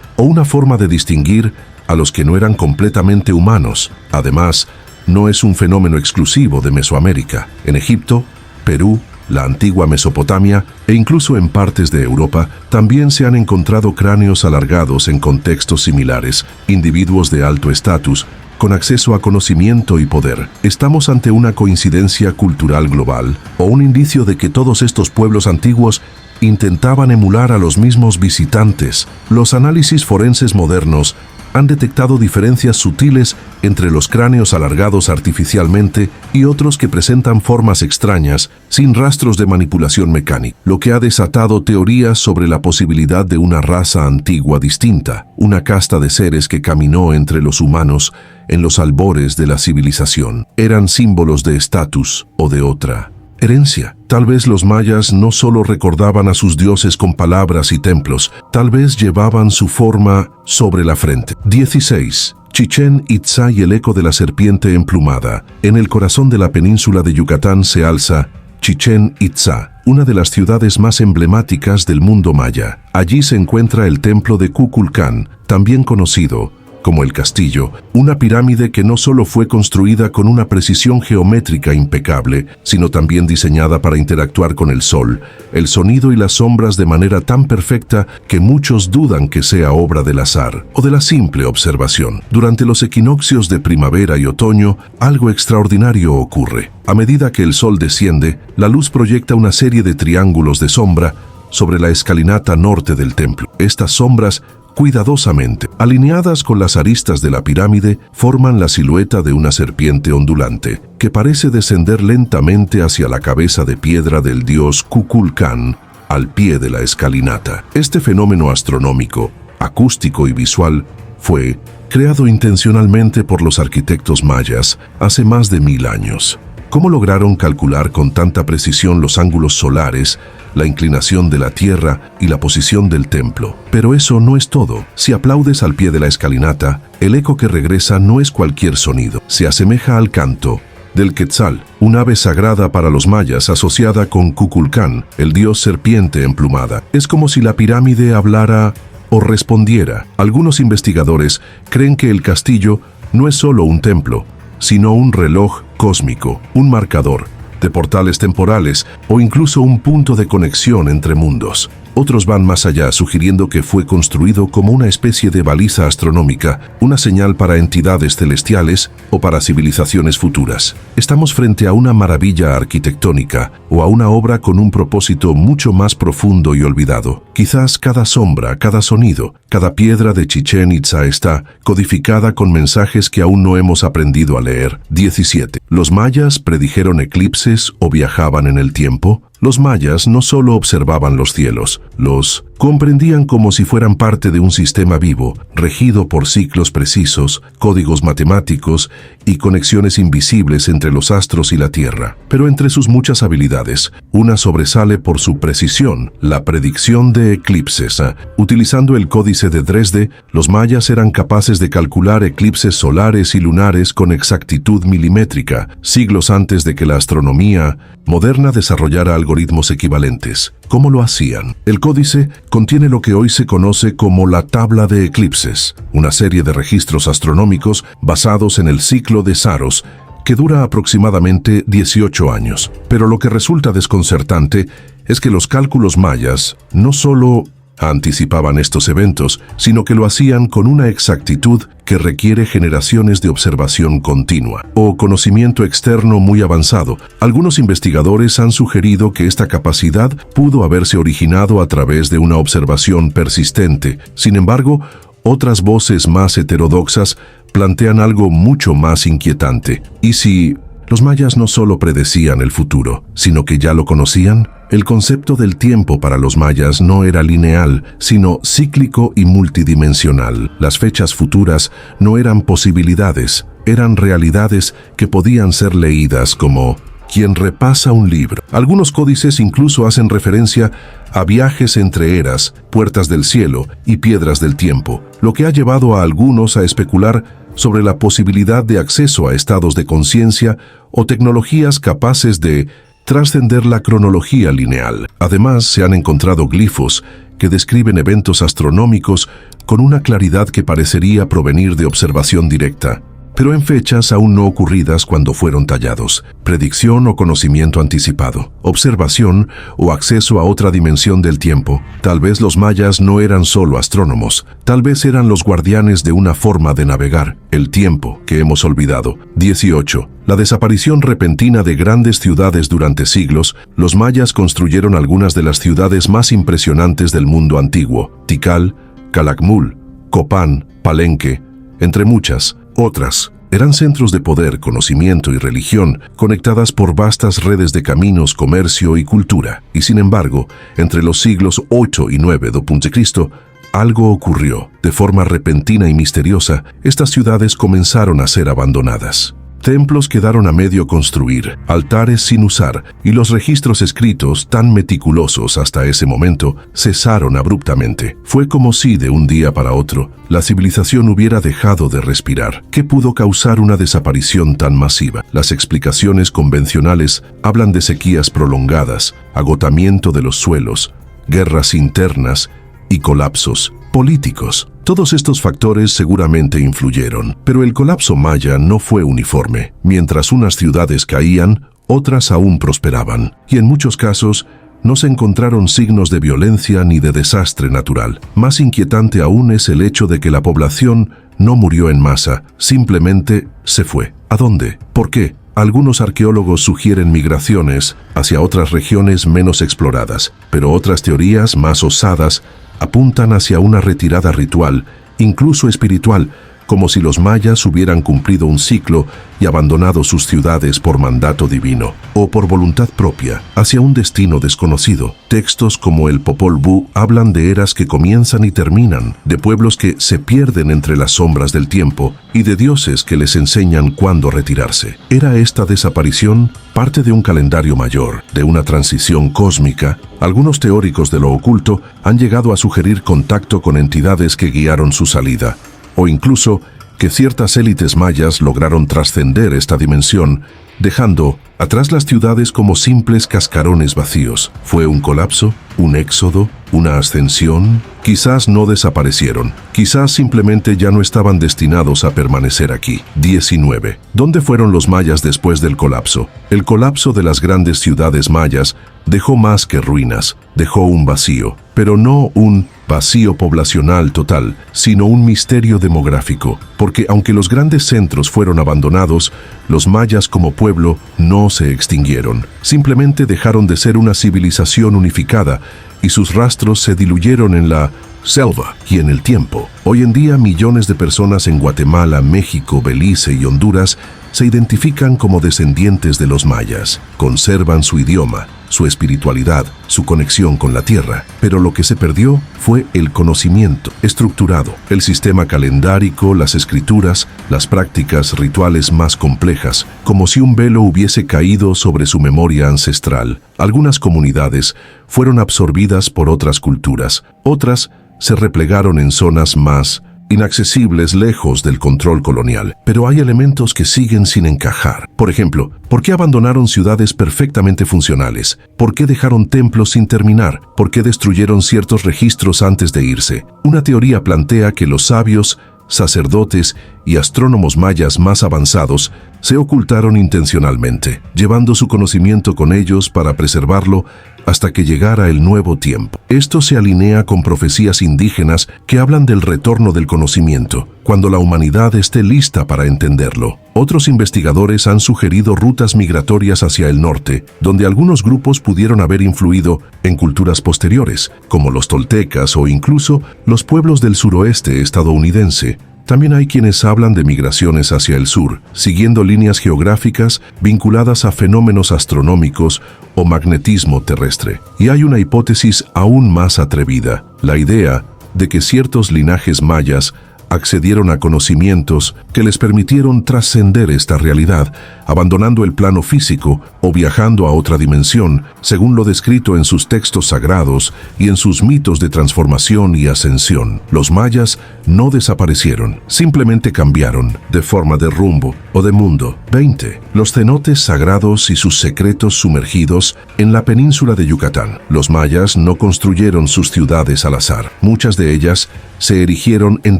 o una forma de distinguir a los que no eran completamente humanos? Además, no es un fenómeno exclusivo de Mesoamérica. En Egipto, Perú, la antigua Mesopotamia e incluso en partes de Europa también se han encontrado cráneos alargados en contextos similares, individuos de alto estatus, con acceso a conocimiento y poder. ¿Estamos ante una coincidencia cultural global o un indicio de que todos estos pueblos antiguos intentaban emular a los mismos visitantes? Los análisis forenses modernos han detectado diferencias sutiles entre los cráneos alargados artificialmente y otros que presentan formas extrañas, sin rastros de manipulación mecánica, lo que ha desatado teorías sobre la posibilidad de una raza antigua distinta, una casta de seres que caminó entre los humanos en los albores de la civilización. Eran símbolos de estatus o de otra herencia. Tal vez los mayas no solo recordaban a sus dioses con palabras y templos, tal vez llevaban su forma sobre la frente. 16. Chichén Itzá y el eco de la serpiente emplumada. En el corazón de la península de Yucatán se alza Chichén Itzá, una de las ciudades más emblemáticas del mundo maya. Allí se encuentra el templo de Kukulcán, también conocido como el castillo, una pirámide que no solo fue construida con una precisión geométrica impecable, sino también diseñada para interactuar con el sol, el sonido y las sombras de manera tan perfecta que muchos dudan que sea obra del azar o de la simple observación. Durante los equinoccios de primavera y otoño, algo extraordinario ocurre. A medida que el sol desciende, la luz proyecta una serie de triángulos de sombra sobre la escalinata norte del templo. Estas sombras, cuidadosamente alineadas con las aristas de la pirámide, forman la silueta de una serpiente ondulante, que parece descender lentamente hacia la cabeza de piedra del dios Kukulcán, al pie de la escalinata. Este fenómeno astronómico, acústico y visual fue creado intencionalmente por los arquitectos mayas hace más de 1000 años. ¿Cómo lograron calcular con tanta precisión los ángulos solares, la inclinación de la Tierra y la posición del templo? Pero eso no es todo. Si aplaudes al pie de la escalinata, el eco que regresa no es cualquier sonido. Se asemeja al canto del Quetzal, un ave sagrada para los mayas asociada con Kukulcán, el dios serpiente emplumada. Es como si la pirámide hablara o respondiera. Algunos investigadores creen que el castillo no es solo un templo, sino un reloj cósmico, un marcador de portales temporales o incluso un punto de conexión entre mundos. Otros van más allá, sugiriendo que fue construido como una especie de baliza astronómica, una señal para entidades celestiales o para civilizaciones futuras. Estamos frente a una maravilla arquitectónica o a una obra con un propósito mucho más profundo y olvidado. Quizás cada sombra, cada sonido, cada piedra de Chichén Itzá está codificada con mensajes que aún no hemos aprendido a leer. 17. ¿Los mayas predijeron eclipses o viajaban en el tiempo? Los mayas no solo observaban los cielos, los comprendían como si fueran parte de un sistema vivo, regido por ciclos precisos, códigos matemáticos y conexiones invisibles entre los astros y la Tierra. Pero entre sus muchas habilidades, una sobresale por su precisión, la predicción de eclipses. Utilizando el Códice de Dresde, los mayas eran capaces de calcular eclipses solares y lunares con exactitud milimétrica, siglos antes de que la astronomía moderna desarrollara algoritmos equivalentes. ¿Cómo lo hacían? El códice contiene lo que hoy se conoce como la tabla de eclipses, una serie de registros astronómicos basados en el ciclo de Saros, que dura aproximadamente 18 años. Pero lo que resulta desconcertante es que los cálculos mayas no solo anticipaban estos eventos, sino que lo hacían con una exactitud que requiere generaciones de observación continua o conocimiento externo muy avanzado. Algunos investigadores han sugerido que esta capacidad pudo haberse originado a través de una observación persistente. Sin embargo, otras voces más heterodoxas plantean algo mucho más inquietante. ¿Y si los mayas no solo predecían el futuro, sino que ya lo conocían? El concepto del tiempo para los mayas no era lineal, sino cíclico y multidimensional. Las fechas futuras no eran posibilidades, eran realidades que podían ser leídas como quien repasa un libro. Algunos códices incluso hacen referencia a viajes entre eras, puertas del cielo y piedras del tiempo, lo que ha llevado a algunos a especular sobre la posibilidad de acceso a estados de conciencia o tecnologías capaces de trascender la cronología lineal. Además, se han encontrado glifos que describen eventos astronómicos con una claridad que parecería provenir de observación directa, pero en fechas aún no ocurridas cuando fueron tallados. Predicción o conocimiento anticipado, observación o acceso a otra dimensión del tiempo. Tal vez los mayas no eran solo astrónomos, tal vez eran los guardianes de una forma de navegar el tiempo que hemos olvidado. 18. La desaparición repentina de grandes ciudades durante siglos. Los mayas construyeron algunas de las ciudades más impresionantes del mundo antiguo: Tikal, Calakmul, Copán, Palenque, entre muchas otras. Eran centros de poder, conocimiento y religión, conectadas por vastas redes de caminos, comercio y cultura. Y sin embargo, entre los siglos 8 y 9 d.C., algo ocurrió. De forma repentina y misteriosa, estas ciudades comenzaron a ser abandonadas. Templos quedaron a medio construir, altares sin usar, y los registros escritos, tan meticulosos hasta ese momento, cesaron abruptamente. Fue como si, de un día para otro, la civilización hubiera dejado de respirar. ¿Qué pudo causar una desaparición tan masiva? Las explicaciones convencionales hablan de sequías prolongadas, agotamiento de los suelos, guerras internas y colapsos políticos. Todos estos factores seguramente influyeron, pero el colapso maya no fue uniforme. Mientras unas ciudades caían, otras aún prosperaban, y en muchos casos no se encontraron signos de violencia ni de desastre natural. Más inquietante aún es el hecho de que la población no murió en masa, simplemente se fue. ¿A dónde? ¿Por qué? Algunos arqueólogos sugieren migraciones hacia otras regiones menos exploradas, pero otras teorías más osadas apuntan hacia una retirada ritual, incluso espiritual, como si los mayas hubieran cumplido un ciclo y abandonado sus ciudades por mandato divino, o por voluntad propia, hacia un destino desconocido. Textos como el Popol Vuh hablan de eras que comienzan y terminan, de pueblos que se pierden entre las sombras del tiempo y de dioses que les enseñan cuándo retirarse. ¿Era esta desaparición parte de un calendario mayor, de una transición cósmica? Algunos teóricos de lo oculto han llegado a sugerir contacto con entidades que guiaron su salida, o incluso que ciertas élites mayas lograron trascender esta dimensión, dejando atrás las ciudades como simples cascarones vacíos. ¿Fue un colapso? ¿Un éxodo? ¿Una ascensión? Quizás no desaparecieron. Quizás simplemente ya no estaban destinados a permanecer aquí. 19. ¿Dónde fueron los mayas después del colapso? El colapso de las grandes ciudades mayas dejó más que ruinas, dejó un vacío, pero no un vacío poblacional total, sino un misterio demográfico, porque aunque los grandes centros fueron abandonados, los mayas como pueblo no se extinguieron. Simplemente dejaron de ser una civilización unificada y sus rastros se diluyeron en la selva y en el tiempo. Hoy en día, millones de personas en Guatemala, México, Belice y Honduras se identifican como descendientes de los mayas. Conservan su idioma, su espiritualidad, su conexión con la tierra. Pero lo que se perdió fue el conocimiento estructurado, el sistema calendárico, las escrituras, las prácticas rituales más complejas, como si un velo hubiese caído sobre su memoria ancestral. Algunas comunidades fueron absorbidas por otras culturas, otras se replegaron en zonas más inaccesibles, lejos del control colonial. Pero hay elementos que siguen sin encajar. Por ejemplo, ¿por qué abandonaron ciudades perfectamente funcionales? ¿Por qué dejaron templos sin terminar? ¿Por qué destruyeron ciertos registros antes de irse? Una teoría plantea que los sabios, sacerdotes y astrónomos mayas más avanzados se ocultaron intencionalmente, llevando su conocimiento con ellos para preservarlo hasta que llegara el nuevo tiempo. Esto se alinea con profecías indígenas que hablan del retorno del conocimiento, cuando la humanidad esté lista para entenderlo. Otros investigadores han sugerido rutas migratorias hacia el norte, donde algunos grupos pudieron haber influido en culturas posteriores, como los toltecas o incluso los pueblos del suroeste estadounidense. También hay quienes hablan de migraciones hacia el sur, siguiendo líneas geográficas vinculadas a fenómenos astronómicos o magnetismo terrestre. Y hay una hipótesis aún más atrevida, la idea de que ciertos linajes mayas accedieron a conocimientos que les permitieron trascender esta realidad, abandonando el plano físico o viajando a otra dimensión, según lo descrito en sus textos sagrados y en sus mitos de transformación y ascensión. Los mayas no desaparecieron, simplemente cambiaron de forma de rumbo o de mundo. 20. Los cenotes sagrados y sus secretos sumergidos en la península de Yucatán. Los mayas no construyeron sus ciudades al azar. Muchas de ellas se erigieron en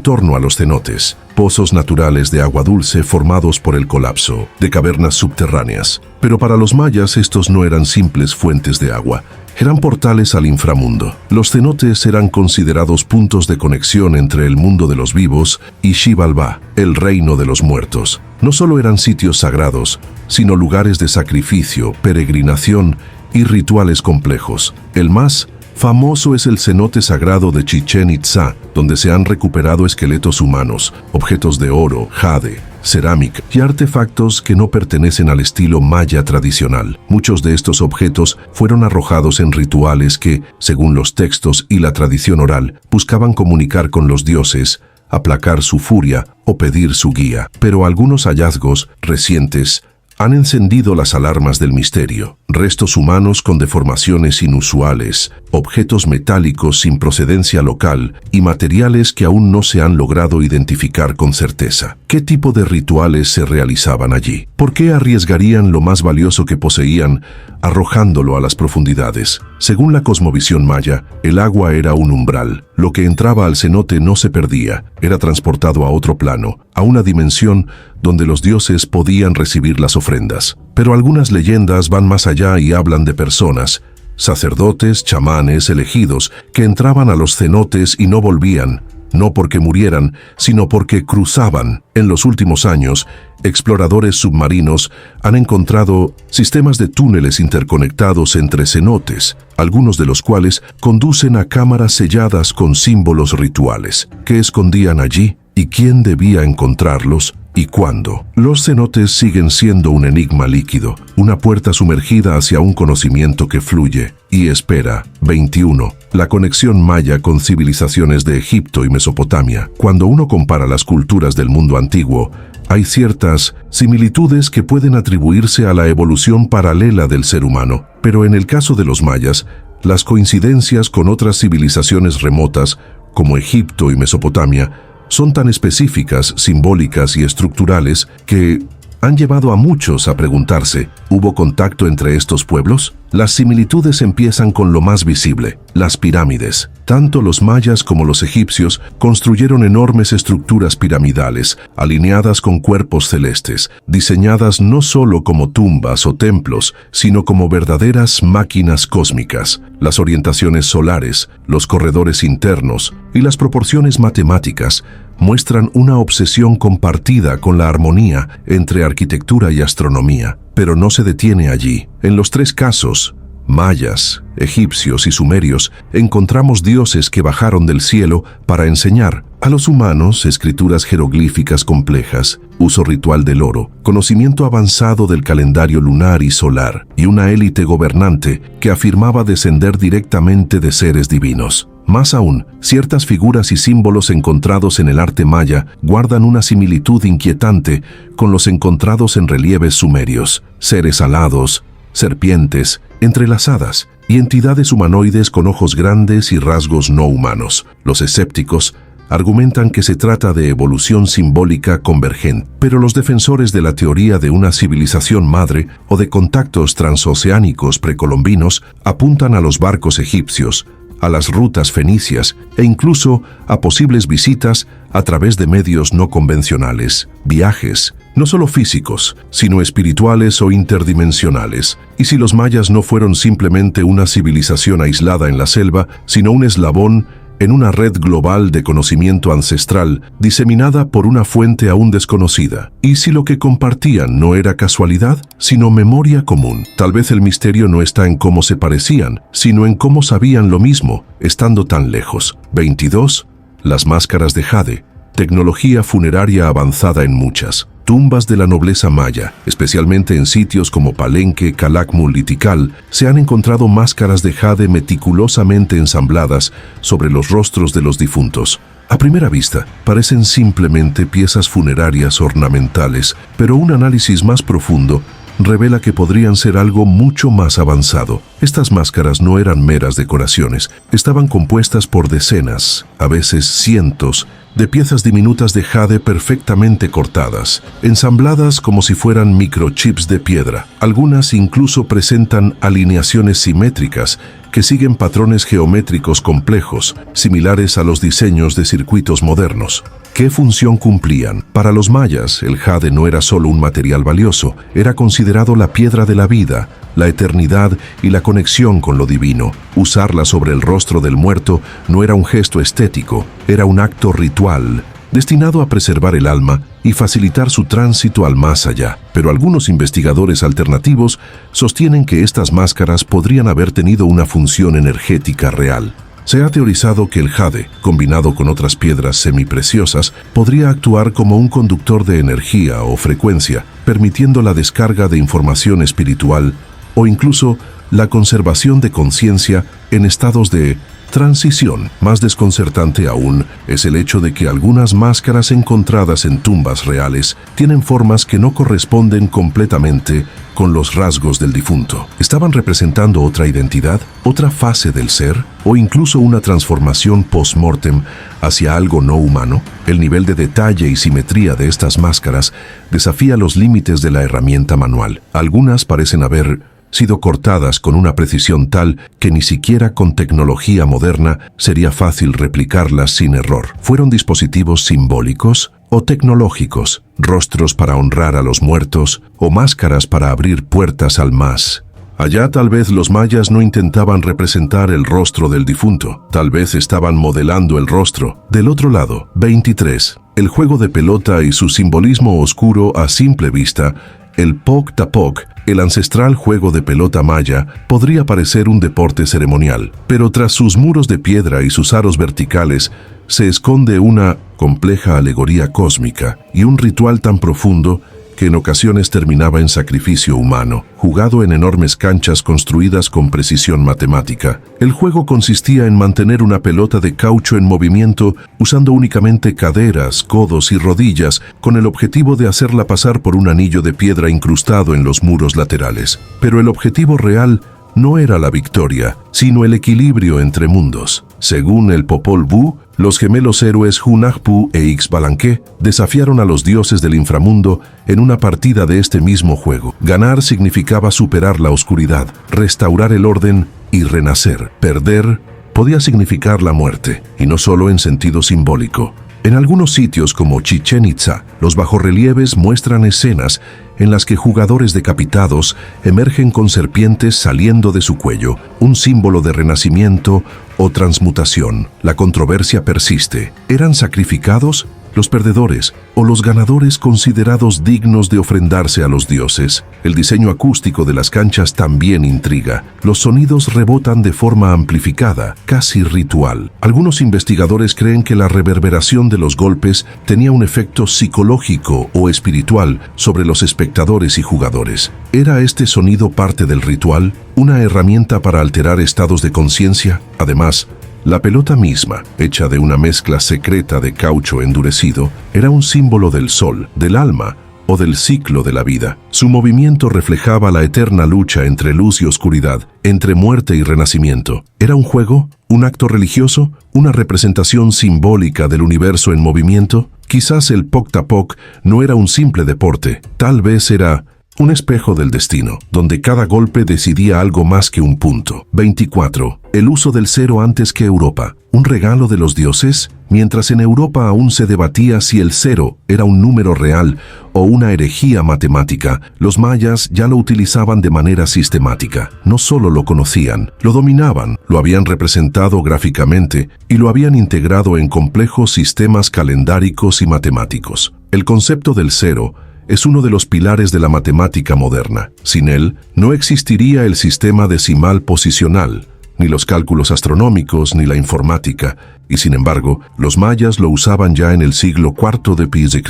torno a los cenotes, pozos naturales de agua dulce formados por el colapso de cavernas subterráneas. Pero para los mayas estos no eran simples fuentes de agua, eran portales al inframundo. Los cenotes eran considerados puntos de conexión entre el mundo de los vivos y Xibalbá, el reino de los muertos. No solo eran sitios sagrados, sino lugares de sacrificio, peregrinación y rituales complejos. El más Famoso es el cenote sagrado de Chichén Itzá, donde se han recuperado esqueletos humanos, objetos de oro, jade, cerámica y artefactos que no pertenecen al estilo maya tradicional. Muchos de estos objetos fueron arrojados en rituales que, según los textos y la tradición oral, buscaban comunicar con los dioses, aplacar su furia o pedir su guía. Pero algunos hallazgos recientes han encendido las alarmas del misterio. Restos humanos con deformaciones inusuales, objetos metálicos sin procedencia local y materiales que aún no se han logrado identificar con certeza. ¿Qué tipo de rituales se realizaban allí? ¿Por qué arriesgarían lo más valioso que poseían arrojándolo a las profundidades? Según la cosmovisión maya, el agua era un umbral. Lo que entraba al cenote no se perdía, era transportado a otro plano, a una dimensión donde los dioses podían recibir las ofrendas. Pero algunas leyendas van más allá y hablan de personas, sacerdotes, chamanes, elegidos, que entraban a los cenotes y no volvían, no porque murieran, sino porque cruzaban. En los últimos años, exploradores submarinos han encontrado sistemas de túneles interconectados entre cenotes, algunos de los cuales conducen a cámaras selladas con símbolos rituales. ¿Qué escondían allí? ¿Y quién debía encontrarlos? ¿Y cuándo? Los cenotes siguen siendo un enigma líquido, una puerta sumergida hacia un conocimiento que fluye y espera. 21. La conexión maya con civilizaciones de Egipto y Mesopotamia. Cuando uno compara las culturas del mundo antiguo, hay ciertas similitudes que pueden atribuirse a la evolución paralela del ser humano. Pero en el caso de los mayas, las coincidencias con otras civilizaciones remotas, como Egipto y Mesopotamia, son tan específicas, simbólicas y estructurales que han llevado a muchos a preguntarse, ¿hubo contacto entre estos pueblos? Las similitudes empiezan con lo más visible, las pirámides. Tanto los mayas como los egipcios construyeron enormes estructuras piramidales, alineadas con cuerpos celestes, diseñadas no solo como tumbas o templos, sino como verdaderas máquinas cósmicas. Las orientaciones solares, los corredores internos y las proporciones matemáticas muestran una obsesión compartida con la armonía entre arquitectura y astronomía. Pero no se detiene allí. En los tres casos, mayas, egipcios y sumerios, encontramos dioses que bajaron del cielo para enseñar a los humanos escrituras jeroglíficas complejas, uso ritual del oro, conocimiento avanzado del calendario lunar y solar, y una élite gobernante que afirmaba descender directamente de seres divinos. Más aún, ciertas figuras y símbolos encontrados en el arte maya guardan una similitud inquietante con los encontrados en relieves sumerios: seres alados, serpientes, entrelazadas y entidades humanoides con ojos grandes y rasgos no humanos. Los escépticos argumentan que se trata de evolución simbólica convergente, pero los defensores de la teoría de una civilización madre o de contactos transoceánicos precolombinos apuntan a los barcos egipcios, a las rutas fenicias e incluso a posibles visitas a través de medios no convencionales, viajes, no solo físicos, sino espirituales o interdimensionales. Y si los mayas no fueron simplemente una civilización aislada en la selva, sino un eslabón en una red global de conocimiento ancestral diseminada por una fuente aún desconocida. ¿Y si lo que compartían no era casualidad, sino memoria común? Tal vez el misterio no está en cómo se parecían, sino en cómo sabían lo mismo, estando tan lejos. 22. Las máscaras de jade. Tecnología funeraria avanzada en muchas. Tumbas de la nobleza maya, especialmente en sitios como Palenque, Calakmul y Tikal, se han encontrado máscaras de jade meticulosamente ensambladas sobre los rostros de los difuntos. A primera vista, parecen simplemente piezas funerarias ornamentales, pero un análisis más profundo revela que podrían ser algo mucho más avanzado. Estas máscaras no eran meras decoraciones, estaban compuestas por decenas, a veces cientos, de piezas diminutas de jade perfectamente cortadas, ensambladas como si fueran microchips de piedra. Algunas incluso presentan alineaciones simétricas que siguen patrones geométricos complejos, similares a los diseños de circuitos modernos. ¿Qué función cumplían? Para los mayas, el jade no era solo un material valioso, era considerado la piedra de la vida, la eternidad y la conexión con lo divino. Usarla sobre el rostro del muerto no era un gesto estético, era un acto ritual, destinado a preservar el alma y facilitar su tránsito al más allá. Pero algunos investigadores alternativos sostienen que estas máscaras podrían haber tenido una función energética real. Se ha teorizado que el jade, combinado con otras piedras semipreciosas, podría actuar como un conductor de energía o frecuencia, permitiendo la descarga de información espiritual o incluso la conservación de conciencia en estados de transición. Más desconcertante aún es el hecho de que algunas máscaras encontradas en tumbas reales tienen formas que no corresponden completamente con los rasgos del difunto. ¿Estaban representando otra identidad, otra fase del ser, o incluso una transformación post-mortem hacia algo no humano? El nivel de detalle y simetría de estas máscaras desafía los límites de la herramienta manual. Algunas parecen haber sido cortadas con una precisión tal que ni siquiera con tecnología moderna sería fácil replicarlas sin error. ¿Fueron dispositivos simbólicos o tecnológicos? ¿Rostros para honrar a los muertos o máscaras para abrir puertas al más? Allá tal vez los mayas no intentaban representar el rostro del difunto, tal vez estaban modelando el rostro. Del otro lado, 23. El juego de pelota y su simbolismo oscuro a simple vista. El Poc-Tapoc, el ancestral juego de pelota maya, podría parecer un deporte ceremonial, pero tras sus muros de piedra y sus aros verticales se esconde una compleja alegoría cósmica y un ritual tan profundo que en ocasiones terminaba en sacrificio humano, jugado en enormes canchas construidas con precisión matemática. El juego consistía en mantener una pelota de caucho en movimiento usando únicamente caderas, codos y rodillas, con el objetivo de hacerla pasar por un anillo de piedra incrustado en los muros laterales. Pero el objetivo real no era la victoria, sino el equilibrio entre mundos. Según el Popol Vuh, los gemelos héroes Hunahpu e Ixbalanque desafiaron a los dioses del inframundo en una partida de este mismo juego. Ganar significaba superar la oscuridad, restaurar el orden y renacer. Perder podía significar la muerte, y no solo en sentido simbólico. En algunos sitios como Chichén Itzá, los bajorrelieves muestran escenas en las que jugadores decapitados emergen con serpientes saliendo de su cuello, un símbolo de renacimiento o transmutación. La controversia persiste. ¿Eran sacrificados los perdedores o los ganadores considerados dignos de ofrendarse a los dioses? El diseño acústico de las canchas también intriga. Los sonidos rebotan de forma amplificada, casi ritual. Algunos investigadores creen que la reverberación de los golpes tenía un efecto psicológico o espiritual sobre los espectadores y jugadores. ¿Era este sonido parte del ritual, una herramienta para alterar estados de conciencia? Además, la pelota misma, hecha de una mezcla secreta de caucho endurecido, era un símbolo del sol, del alma o del ciclo de la vida. Su movimiento reflejaba la eterna lucha entre luz y oscuridad, entre muerte y renacimiento. ¿Era un juego? ¿Un acto religioso? ¿Una representación simbólica del universo en movimiento? Quizás el Poc-Tapoc no era un simple deporte, tal vez era un espejo del destino, donde cada golpe decidía algo más que un punto. 24. El uso del cero antes que Europa. ¿Un regalo de los dioses? Mientras en Europa aún se debatía si el cero era un número real o una herejía matemática, los mayas ya lo utilizaban de manera sistemática. No solo lo conocían, lo dominaban, lo habían representado gráficamente y lo habían integrado en complejos sistemas calendáricos y matemáticos. El concepto del cero es uno de los pilares de la matemática moderna. Sin él, no existiría el sistema decimal posicional, ni los cálculos astronómicos, ni la informática, y sin embargo, los mayas lo usaban ya en el siglo IV d.C.,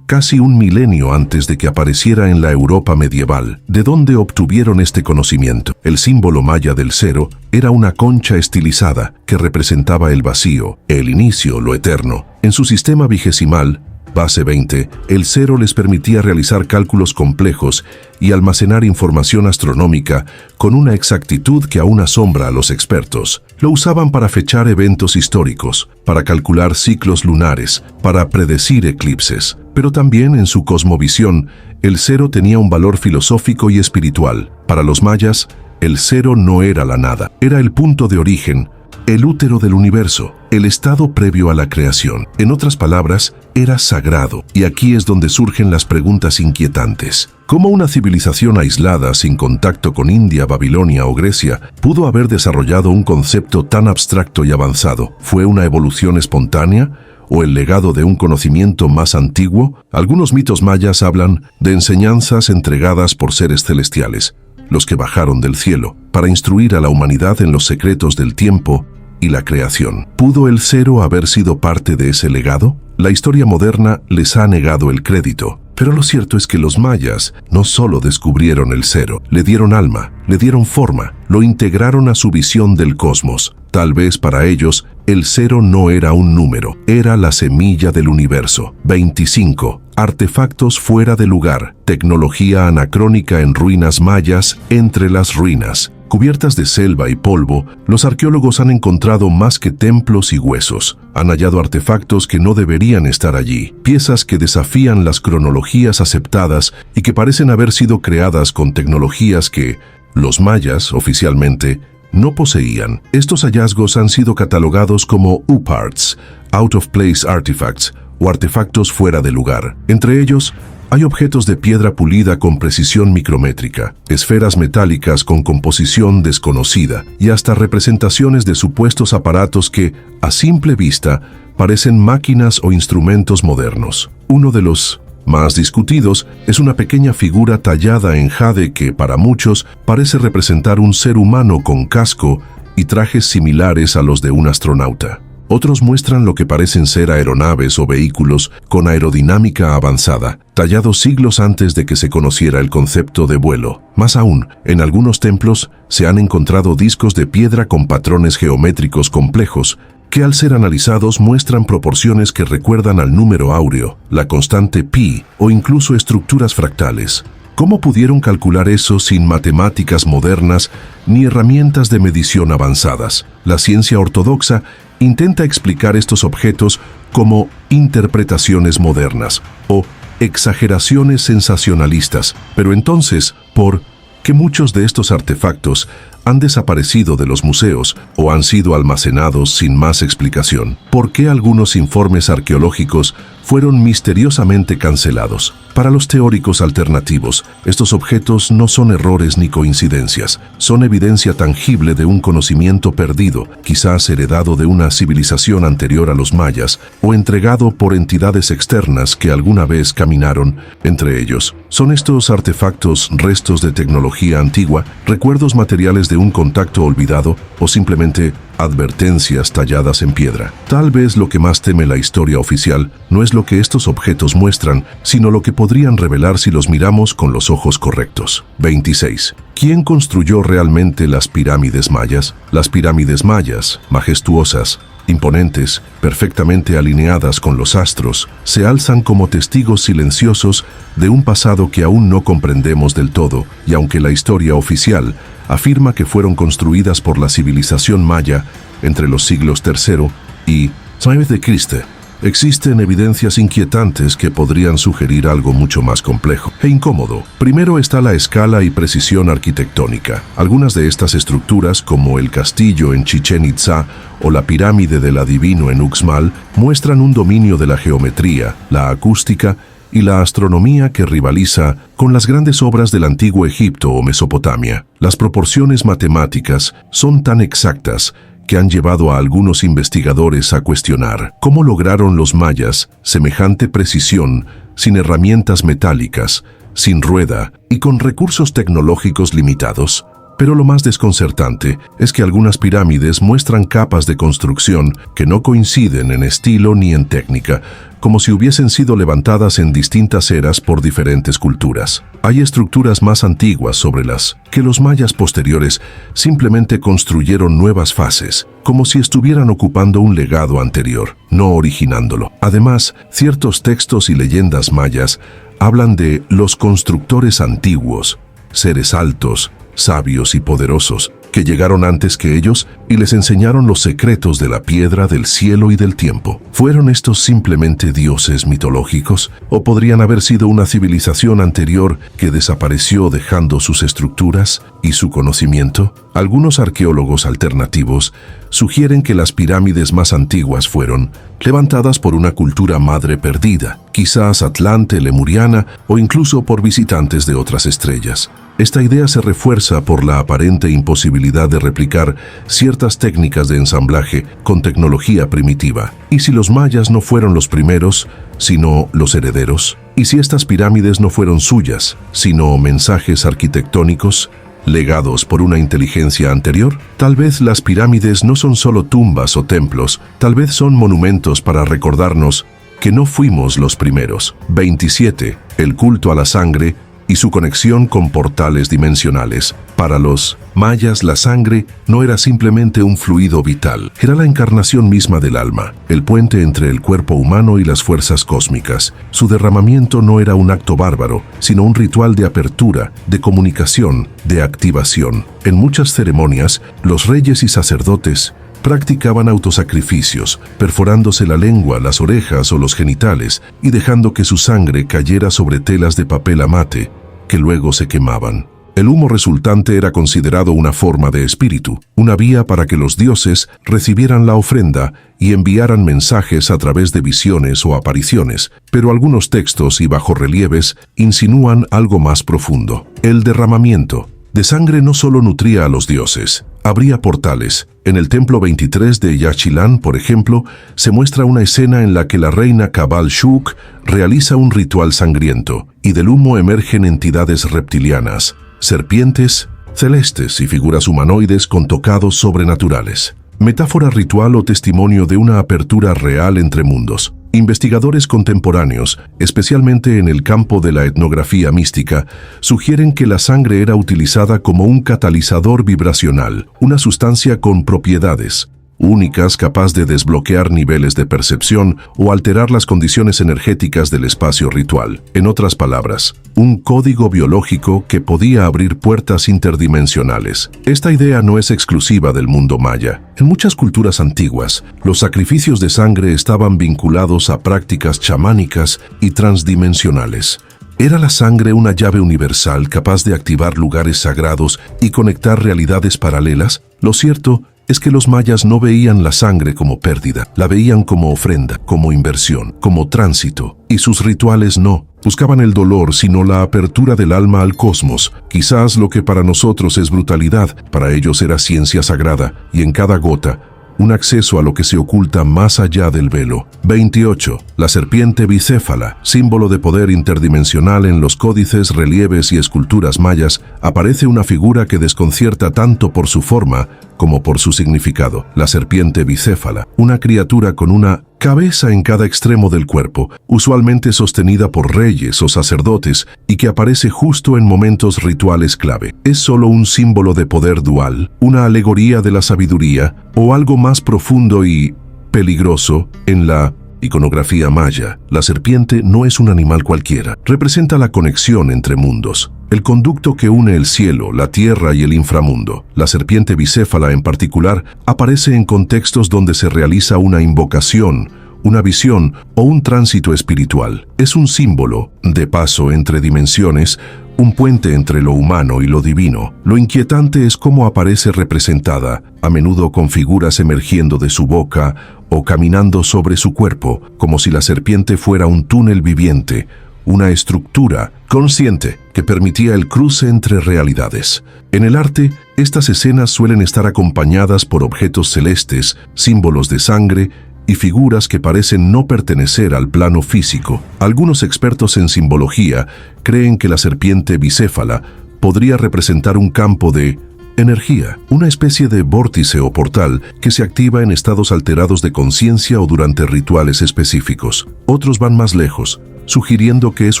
casi un milenio antes de que apareciera en la Europa medieval. ¿De dónde obtuvieron este conocimiento? El símbolo maya del cero era una concha estilizada que representaba el vacío, el inicio, lo eterno. En su sistema vigesimal, base 20, el cero les permitía realizar cálculos complejos y almacenar información astronómica con una exactitud que aún asombra a los expertos. Lo usaban para fechar eventos históricos, para calcular ciclos lunares, para predecir eclipses. Pero también en su cosmovisión, el cero tenía un valor filosófico y espiritual. Para los mayas, el cero no era la nada, era el punto de origen, el útero del universo, el estado previo a la creación. En otras palabras, era sagrado. Y aquí es donde surgen las preguntas inquietantes. ¿Cómo una civilización aislada, sin contacto con India, Babilonia o Grecia, pudo haber desarrollado un concepto tan abstracto y avanzado? ¿Fue una evolución espontánea o el legado de un conocimiento más antiguo? Algunos mitos mayas hablan de enseñanzas entregadas por seres celestiales, los que bajaron del cielo, para instruir a la humanidad en los secretos del tiempo y la creación. ¿Pudo el cero haber sido parte de ese legado? La historia moderna les ha negado el crédito, pero lo cierto es que los mayas no solo descubrieron el cero, le dieron alma, le dieron forma, lo integraron a su visión del cosmos. Tal vez para ellos, el cero no era un número, era la semilla del universo. 25. Artefactos fuera de lugar. Tecnología anacrónica en ruinas mayas. Entre las ruinas, cubiertas de selva y polvo, los arqueólogos han encontrado más que templos y huesos. Han hallado artefactos que no deberían estar allí, piezas que desafían las cronologías aceptadas y que parecen haber sido creadas con tecnologías que los mayas, oficialmente, no poseían. Estos hallazgos han sido catalogados como UPARTs, Out of Place Artifacts, o artefactos fuera de lugar. Entre ellos, hay objetos de piedra pulida con precisión micrométrica, esferas metálicas con composición desconocida y hasta representaciones de supuestos aparatos que, a simple vista, parecen máquinas o instrumentos modernos. Uno de los más discutidos es una pequeña figura tallada en jade que, para muchos, parece representar un ser humano con casco y trajes similares a los de un astronauta. Otros muestran lo que parecen ser aeronaves o vehículos con aerodinámica avanzada, tallados siglos antes de que se conociera el concepto de vuelo. Más aún, en algunos templos se han encontrado discos de piedra con patrones geométricos complejos, que al ser analizados muestran proporciones que recuerdan al número áureo, la constante pi o incluso estructuras fractales. ¿Cómo pudieron calcular eso sin matemáticas modernas ni herramientas de medición avanzadas? La ciencia ortodoxa intenta explicar estos objetos como interpretaciones modernas o exageraciones sensacionalistas, pero entonces, ¿por qué muchos de estos artefactos han desaparecido de los museos o han sido almacenados sin más explicación? ¿Por qué algunos informes arqueológicos fueron misteriosamente cancelados? Para los teóricos alternativos, estos objetos no son errores ni coincidencias, son evidencia tangible de un conocimiento perdido, quizás heredado de una civilización anterior a los mayas o entregado por entidades externas que alguna vez caminaron entre ellos. ¿Son estos artefactos restos de tecnología antigua, recuerdos materiales de un contacto olvidado o simplemente advertencias talladas en piedra? Tal vez lo que más teme la historia oficial no es lo que estos objetos muestran, sino lo que podrían revelar si los miramos con los ojos correctos. 26. ¿Quién construyó realmente las pirámides mayas? Las pirámides mayas, majestuosas, imponentes, perfectamente alineadas con los astros, se alzan como testigos silenciosos de un pasado que aún no comprendemos del todo, y aunque la historia oficial afirma que fueron construidas por la civilización maya entre los siglos III y IX de Cristo, existen evidencias inquietantes que podrían sugerir algo mucho más complejo e incómodo. Primero está la escala y precisión arquitectónica. Algunas de estas estructuras, como el castillo en Chichén Itzá o la pirámide del adivino en Uxmal, muestran un dominio de la geometría, la acústica y la astronomía que rivaliza con las grandes obras del antiguo Egipto o Mesopotamia. Las proporciones matemáticas son tan exactas que han llevado a algunos investigadores a cuestionar cómo lograron los mayas semejante precisión sin herramientas metálicas, sin rueda y con recursos tecnológicos limitados. Pero lo más desconcertante es que algunas pirámides muestran capas de construcción que no coinciden en estilo ni en técnica, como si hubiesen sido levantadas en distintas eras por diferentes culturas. Hay estructuras más antiguas sobre las que los mayas posteriores simplemente construyeron nuevas fases, como si estuvieran ocupando un legado anterior, no originándolo. Además, ciertos textos y leyendas mayas hablan de los constructores antiguos, seres altos, sabios y poderosos, que llegaron antes que ellos y les enseñaron los secretos de la piedra, del cielo y del tiempo. ¿Fueron estos simplemente dioses mitológicos? ¿O podrían haber sido una civilización anterior que desapareció dejando sus estructuras y su conocimiento? Algunos arqueólogos alternativos sugieren que las pirámides más antiguas fueron levantadas por una cultura madre perdida, quizás atlante, lemuriana o incluso por visitantes de otras estrellas. Esta idea se refuerza por la aparente imposibilidad de replicar ciertas técnicas de ensamblaje con tecnología primitiva. ¿Y si los mayas no fueron los primeros, sino los herederos? ¿Y si estas pirámides no fueron suyas, sino mensajes arquitectónicos legados por una inteligencia anterior? Tal vez las pirámides no son solo tumbas o templos, tal vez son monumentos para recordarnos que no fuimos los primeros. 27. El culto a la sangre y su conexión con portales dimensionales. Para los mayas, la sangre no era simplemente un fluido vital, era la encarnación misma del alma, el puente entre el cuerpo humano y las fuerzas cósmicas. Su derramamiento no era un acto bárbaro, sino un ritual de apertura, de comunicación, de activación. En muchas ceremonias, los reyes y sacerdotes practicaban autosacrificios, perforándose la lengua, las orejas o los genitales y dejando que su sangre cayera sobre telas de papel amate, que luego se quemaban. El humo resultante era considerado una forma de espíritu, una vía para que los dioses recibieran la ofrenda y enviaran mensajes a través de visiones o apariciones, pero algunos textos y bajorrelieves insinúan algo más profundo. El derramamiento de sangre no solo nutría a los dioses, abría portales. En el templo 23 de Yaxchilán, por ejemplo, se muestra una escena en la que la reina Cabal Shuk realiza un ritual sangriento, y del humo emergen entidades reptilianas, serpientes, celestes y figuras humanoides con tocados sobrenaturales. Metáfora ritual o testimonio de una apertura real entre mundos. Investigadores contemporáneos, especialmente en el campo de la etnografía mística, sugieren que la sangre era utilizada como un catalizador vibracional, una sustancia con propiedades únicas capaz de desbloquear niveles de percepción o alterar las condiciones energéticas del espacio ritual. En otras palabras, un código biológico que podía abrir puertas interdimensionales. Esta idea no es exclusiva del mundo maya. En muchas culturas antiguas, los sacrificios de sangre estaban vinculados a prácticas chamánicas y transdimensionales. ¿Era la sangre una llave universal capaz de activar lugares sagrados y conectar realidades paralelas? Lo cierto es que los mayas no veían la sangre como pérdida, la veían como ofrenda, como inversión, como tránsito, y sus rituales no buscaban el dolor, sino la apertura del alma al cosmos. Quizás lo que para nosotros es brutalidad, para ellos era ciencia sagrada, y en cada gota, un acceso a lo que se oculta más allá del velo. 28. La serpiente bicéfala, símbolo de poder interdimensional en los códices, relieves y esculturas mayas, aparece una figura que desconcierta tanto por su forma como por su significado. La serpiente bicéfala, una criatura con una cabeza en cada extremo del cuerpo, usualmente sostenida por reyes o sacerdotes y que aparece justo en momentos rituales clave. ¿Es solo un símbolo de poder dual, una alegoría de la sabiduría o algo más profundo y peligroso? En la iconografía maya, la serpiente no es un animal cualquiera. Representa la conexión entre mundos, el conducto que une el cielo, la tierra y el inframundo. La serpiente bicéfala en particular aparece en contextos donde se realiza una invocación, una visión o un tránsito espiritual. Es un símbolo de paso entre dimensiones, un puente entre lo humano y lo divino. Lo inquietante es cómo aparece representada, a menudo con figuras emergiendo de su boca o caminando sobre su cuerpo, como si la serpiente fuera un túnel viviente, una estructura consciente que permitía el cruce entre realidades. En el arte, estas escenas suelen estar acompañadas por objetos celestes, símbolos de sangre y figuras que parecen no pertenecer al plano físico. Algunos expertos en simbología creen que la serpiente bicéfala podría representar un campo de energía, una especie de vórtice o portal que se activa en estados alterados de conciencia o durante rituales específicos. Otros van más lejos, sugiriendo que es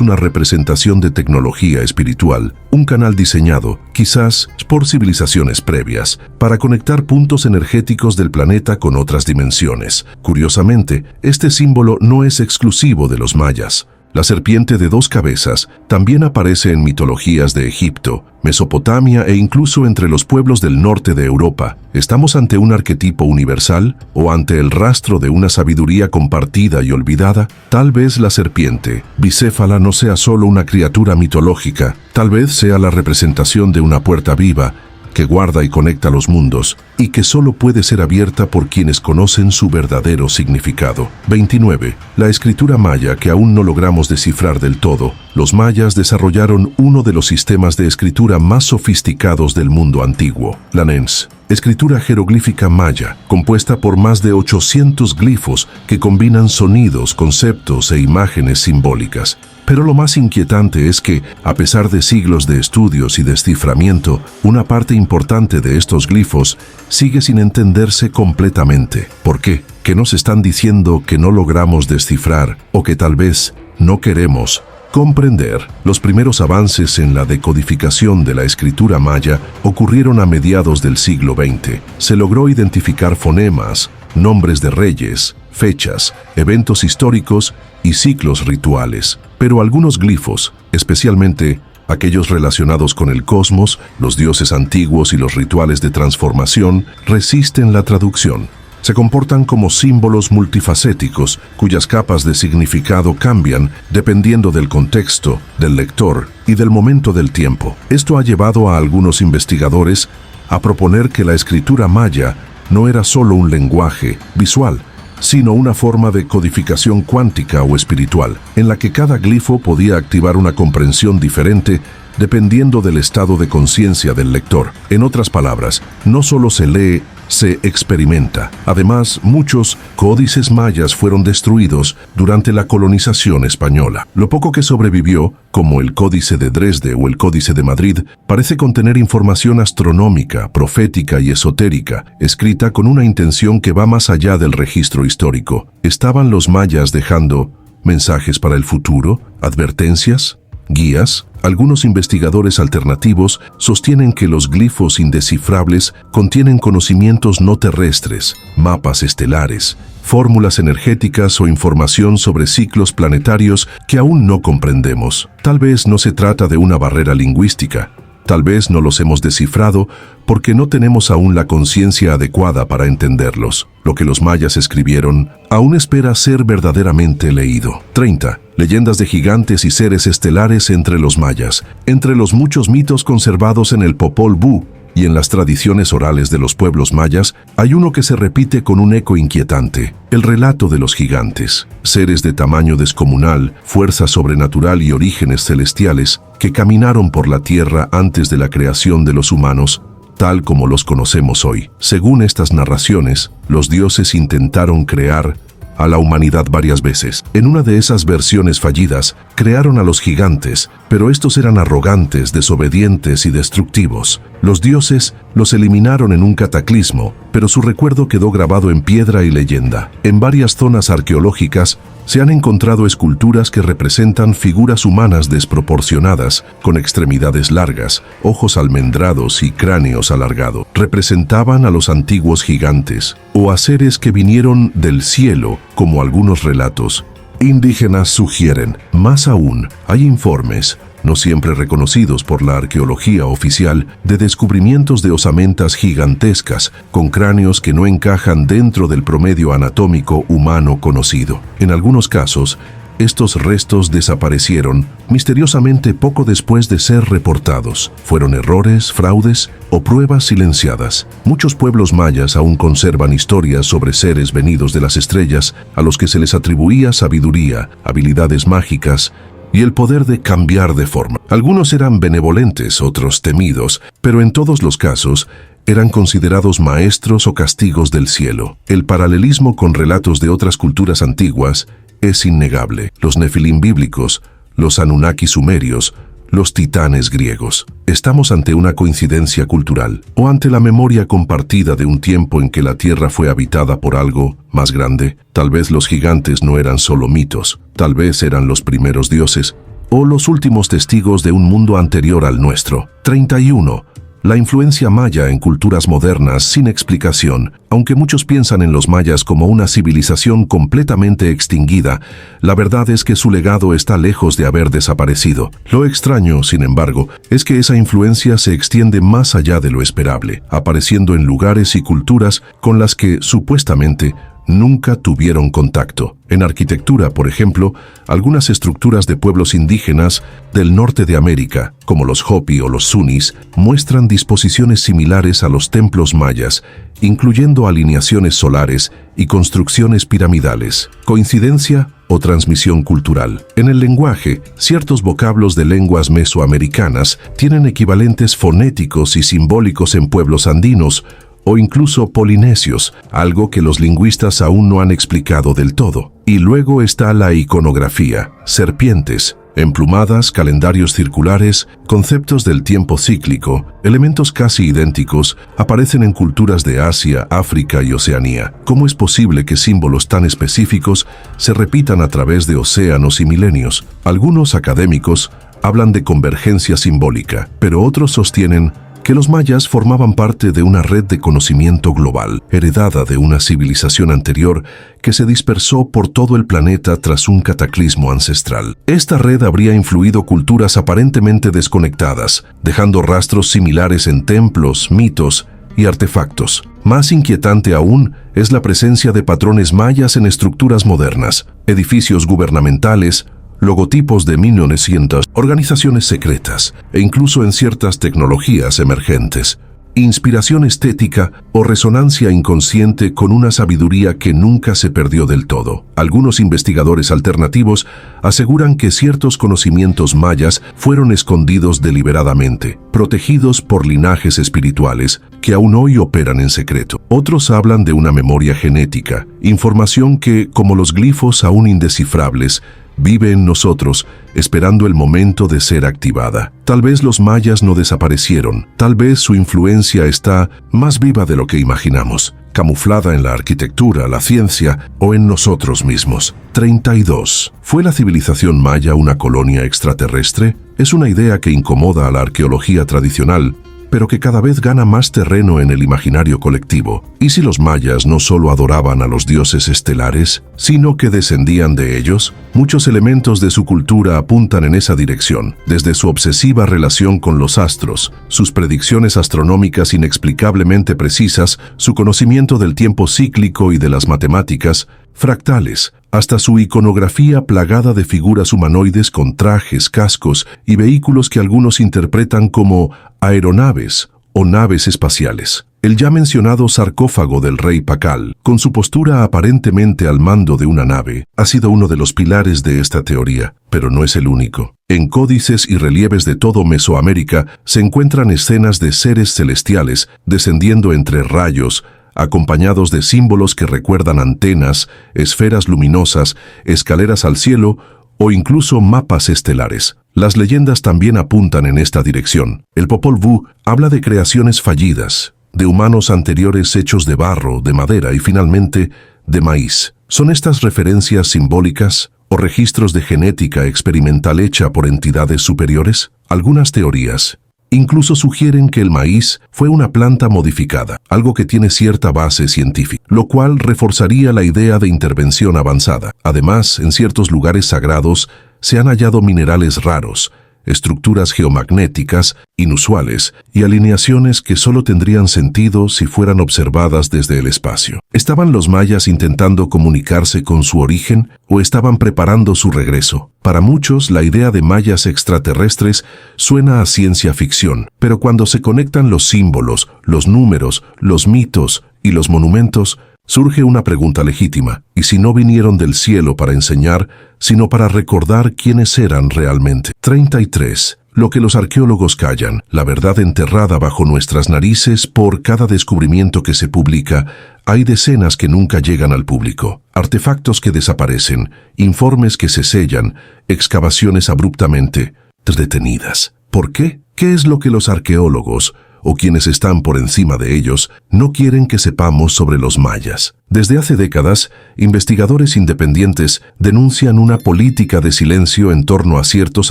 una representación de tecnología espiritual, un canal diseñado, quizás por civilizaciones previas, para conectar puntos energéticos del planeta con otras dimensiones. Curiosamente, este símbolo no es exclusivo de los mayas. La serpiente de dos cabezas también aparece en mitologías de Egipto, Mesopotamia e incluso entre los pueblos del norte de Europa. ¿Estamos ante un arquetipo universal o ante el rastro de una sabiduría compartida y olvidada? Tal vez la serpiente bicéfala no sea solo una criatura mitológica, tal vez sea la representación de una puerta viva que guarda y conecta los mundos, y que solo puede ser abierta por quienes conocen su verdadero significado. 29. La escritura maya que aún no logramos descifrar del todo. Los mayas desarrollaron uno de los sistemas de escritura más sofisticados del mundo antiguo, la NENS. Escritura jeroglífica maya, compuesta por más de 800 glifos que combinan sonidos, conceptos e imágenes simbólicas. Pero lo más inquietante es que, a pesar de siglos de estudios y desciframiento, una parte importante de estos glifos sigue sin entenderse completamente. ¿Por qué? ¿Qué nos están diciendo que no logramos descifrar o que tal vez no queremos comprender? Los primeros avances en la decodificación de la escritura maya ocurrieron a mediados del siglo XX. Se logró identificar fonemas, nombres de reyes, fechas, eventos históricos y ciclos rituales. Pero algunos glifos, especialmente aquellos relacionados con el cosmos, los dioses antiguos y los rituales de transformación, resisten la traducción. Se comportan como símbolos multifacéticos cuyas capas de significado cambian dependiendo del contexto, del lector y del momento del tiempo. Esto ha llevado a algunos investigadores a proponer que la escritura maya no era solo un lenguaje visual, sino una forma de codificación cuántica o espiritual, en la que cada glifo podía activar una comprensión diferente dependiendo del estado de conciencia del lector. En otras palabras, no solo se lee, se experimenta. Además, muchos códices mayas fueron destruidos durante la colonización española. Lo poco que sobrevivió, como el Códice de Dresde o el Códice de Madrid, parece contener información astronómica, profética y esotérica, escrita con una intención que va más allá del registro histórico. ¿Estaban los mayas dejando mensajes para el futuro, advertencias, guías? Algunos investigadores alternativos sostienen que los glifos indescifrables contienen conocimientos no terrestres, mapas estelares, fórmulas energéticas o información sobre ciclos planetarios que aún no comprendemos. Tal vez no se trata de una barrera lingüística. Tal vez no los hemos descifrado porque no tenemos aún la conciencia adecuada para entenderlos. Lo que los mayas escribieron aún espera ser verdaderamente leído. 30. Leyendas de gigantes y seres estelares entre los mayas. Entre los muchos mitos conservados en el Popol Vuh y en las tradiciones orales de los pueblos mayas, hay uno que se repite con un eco inquietante: el relato de los gigantes, seres de tamaño descomunal, fuerza sobrenatural y orígenes celestiales que caminaron por la tierra antes de la creación de los humanos, tal como los conocemos hoy. Según estas narraciones, los dioses intentaron crear a la humanidad varias veces. En una de esas versiones fallidas, crearon a los gigantes, pero estos eran arrogantes, desobedientes y destructivos. Los dioses los eliminaron en un cataclismo, pero su recuerdo quedó grabado en piedra y leyenda. En varias zonas arqueológicas se han encontrado esculturas que representan figuras humanas desproporcionadas, con extremidades largas, ojos almendrados y cráneos alargados. Representaban a los antiguos gigantes, o a seres que vinieron del cielo, como algunos relatos indígenas sugieren. Más aún, hay informes, no siempre reconocidos por la arqueología oficial, de descubrimientos de osamentas gigantescas con cráneos que no encajan dentro del promedio anatómico humano conocido. En algunos casos, estos restos desaparecieron misteriosamente poco después de ser reportados. Fueron errores, fraudes o pruebas silenciadas. Muchos pueblos mayas aún conservan historias sobre seres venidos de las estrellas a los que se les atribuía sabiduría, habilidades mágicas y el poder de cambiar de forma. Algunos eran benevolentes, otros temidos, pero en todos los casos eran considerados maestros o castigos del cielo. El paralelismo con relatos de otras culturas antiguas es innegable. Los nefilim bíblicos, los Anunnaki sumerios, los titanes griegos. ¿Estamos ante una coincidencia cultural o ante la memoria compartida de un tiempo en que la Tierra fue habitada por algo más grande? Tal vez los gigantes no eran solo mitos, tal vez eran los primeros dioses o los últimos testigos de un mundo anterior al nuestro. 31. La influencia maya en culturas modernas sin explicación. Aunque muchos piensan en los mayas como una civilización completamente extinguida, la verdad es que su legado está lejos de haber desaparecido. Lo extraño, sin embargo, es que esa influencia se extiende más allá de lo esperable, apareciendo en lugares y culturas con las que, supuestamente, nunca tuvieron contacto. En arquitectura, por ejemplo, algunas estructuras de pueblos indígenas del norte de América, como los Hopi o los Zunis, muestran disposiciones similares a los templos mayas, incluyendo alineaciones solares y construcciones piramidales. ¿Coincidencia o transmisión cultural? En el lenguaje, ciertos vocablos de lenguas mesoamericanas tienen equivalentes fonéticos y simbólicos en pueblos andinos o incluso polinesios, algo que los lingüistas aún no han explicado del todo. Y luego está la iconografía: serpientes, emplumadas, calendarios circulares, conceptos del tiempo cíclico, elementos casi idénticos, aparecen en culturas de Asia, África y Oceanía. ¿Cómo es posible que símbolos tan específicos se repitan a través de océanos y milenios? Algunos académicos hablan de convergencia simbólica, pero otros sostienen que los mayas formaban parte de una red de conocimiento global, heredada de una civilización anterior que se dispersó por todo el planeta tras un cataclismo ancestral. Esta red habría influido culturas aparentemente desconectadas, dejando rastros similares en templos, mitos y artefactos. Más inquietante aún es la presencia de patrones mayas en estructuras modernas, edificios gubernamentales, logotipos de 1900, organizaciones secretas e incluso en ciertas tecnologías emergentes. Inspiración estética o resonancia inconsciente con una sabiduría que nunca se perdió del todo. Algunos investigadores alternativos aseguran que ciertos conocimientos mayas fueron escondidos deliberadamente, protegidos por linajes espirituales que aún hoy operan en secreto. Otros hablan de una memoria genética, información que, como los glifos aún indescifrables, vive en nosotros, esperando el momento de ser activada. Tal vez los mayas no desaparecieron, tal vez su influencia está más viva de lo que imaginamos, camuflada en la arquitectura, la ciencia o en nosotros mismos. 32. ¿Fue la civilización maya una colonia extraterrestre? Es una idea que incomoda a la arqueología tradicional, pero que cada vez gana más terreno en el imaginario colectivo. ¿Y si los mayas no solo adoraban a los dioses estelares, sino que descendían de ellos? Muchos elementos de su cultura apuntan en esa dirección, desde su obsesiva relación con los astros, sus predicciones astronómicas inexplicablemente precisas, su conocimiento del tiempo cíclico y de las matemáticas, fractales, hasta su iconografía plagada de figuras humanoides con trajes, cascos y vehículos que algunos interpretan como aeronaves o naves espaciales. El ya mencionado sarcófago del rey Pakal, con su postura aparentemente al mando de una nave, ha sido uno de los pilares de esta teoría, pero no es el único. En códices y relieves de todo Mesoamérica se encuentran escenas de seres celestiales descendiendo entre rayos, acompañados de símbolos que recuerdan antenas, esferas luminosas, escaleras al cielo o incluso mapas estelares. Las leyendas también apuntan en esta dirección. El Popol Vuh habla de creaciones fallidas, de humanos anteriores hechos de barro, de madera y finalmente de maíz. ¿Son estas referencias simbólicas o registros de genética experimental hecha por entidades superiores? Algunas teorías incluso sugieren que el maíz fue una planta modificada, algo que tiene cierta base científica, lo cual reforzaría la idea de intervención avanzada. Además, en ciertos lugares sagrados se han hallado minerales raros, estructuras geomagnéticas inusuales y alineaciones que solo tendrían sentido si fueran observadas desde el espacio. ¿Estaban los mayas intentando comunicarse con su origen o estaban preparando su regreso? Para muchos, la idea de mayas extraterrestres suena a ciencia ficción, pero cuando se conectan los símbolos, los números, los mitos y los monumentos, surge una pregunta legítima: ¿y si no vinieron del cielo para enseñar, sino para recordar quiénes eran realmente? 33. Lo que los arqueólogos callan, la verdad enterrada bajo nuestras narices. Por cada descubrimiento que se publica, hay decenas que nunca llegan al público. Artefactos que desaparecen, informes que se sellan, excavaciones abruptamente detenidas. ¿Por qué? ¿Qué es lo que los arqueólogos, o quienes están por encima de ellos, no quieren que sepamos sobre los mayas? Desde hace décadas, investigadores independientes denuncian una política de silencio en torno a ciertos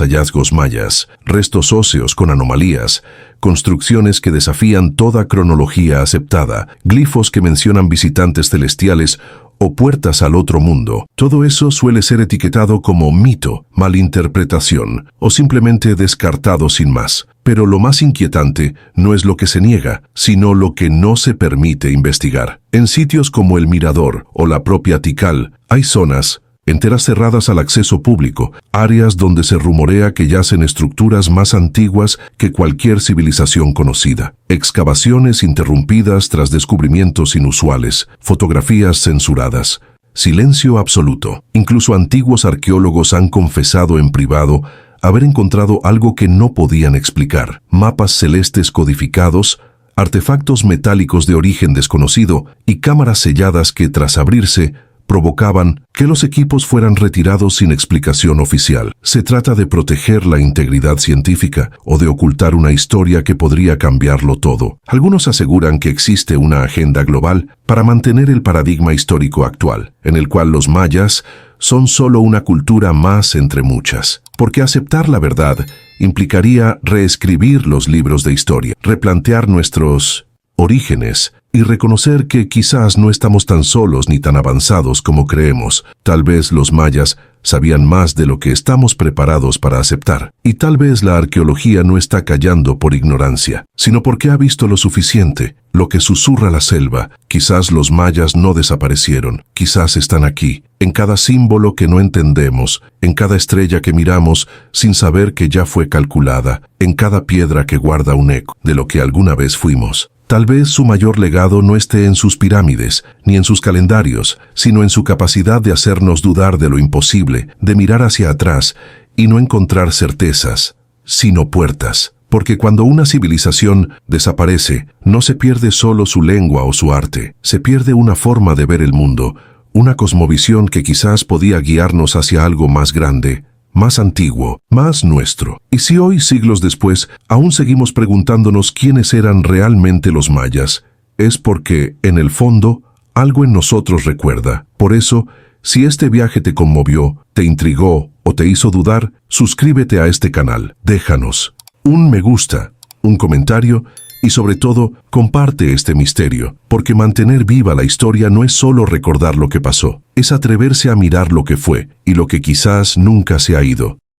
hallazgos mayas, restos óseos con anomalías, construcciones que desafían toda cronología aceptada, glifos que mencionan visitantes celestiales o puertas al otro mundo. Todo eso suele ser etiquetado como mito, malinterpretación o simplemente descartado sin más. Pero lo más inquietante no es lo que se niega, sino lo que no se permite investigar. En sitios como el Mirador o la propia Tikal, hay zonas enteras cerradas al acceso público, áreas donde se rumorea que yacen estructuras más antiguas que cualquier civilización conocida. Excavaciones interrumpidas tras descubrimientos inusuales, fotografías censuradas, silencio absoluto. Incluso antiguos arqueólogos han confesado en privado haber encontrado algo que no podían explicar: mapas celestes codificados, artefactos metálicos de origen desconocido y cámaras selladas que, tras abrirse, provocaban que los equipos fueran retirados sin explicación oficial. ¿Se trata de proteger la integridad científica o de ocultar una historia que podría cambiarlo todo? Algunos aseguran que existe una agenda global para mantener el paradigma histórico actual, en el cual los mayas son solo una cultura más entre muchas. Porque aceptar la verdad implicaría reescribir los libros de historia, replantear nuestros orígenes y reconocer que quizás no estamos tan solos ni tan avanzados como creemos. Tal vez los mayas sabían más de lo que estamos preparados para aceptar. Y tal vez la arqueología no está callando por ignorancia, sino porque ha visto lo suficiente, lo que susurra la selva. Quizás los mayas no desaparecieron, quizás están aquí, en cada símbolo que no entendemos, en cada estrella que miramos sin saber que ya fue calculada, en cada piedra que guarda un eco de lo que alguna vez fuimos. Tal vez su mayor legado no esté en sus pirámides, ni en sus calendarios, sino en su capacidad de hacernos dudar de lo imposible, de mirar hacia atrás y no encontrar certezas, sino puertas. Porque cuando una civilización desaparece, no se pierde solo su lengua o su arte, se pierde una forma de ver el mundo, una cosmovisión que quizás podía guiarnos hacia algo más grande, más antiguo, más nuestro. Y si hoy, siglos después, aún seguimos preguntándonos quiénes eran realmente los mayas, es porque, en el fondo, algo en nosotros recuerda. Por eso, si este viaje te conmovió, te intrigó o te hizo dudar, suscríbete a este canal, déjanos un me gusta, un comentario y sobre todo, comparte este misterio, porque mantener viva la historia no es solo recordar lo que pasó, es atreverse a mirar lo que fue y lo que quizás nunca se ha ido.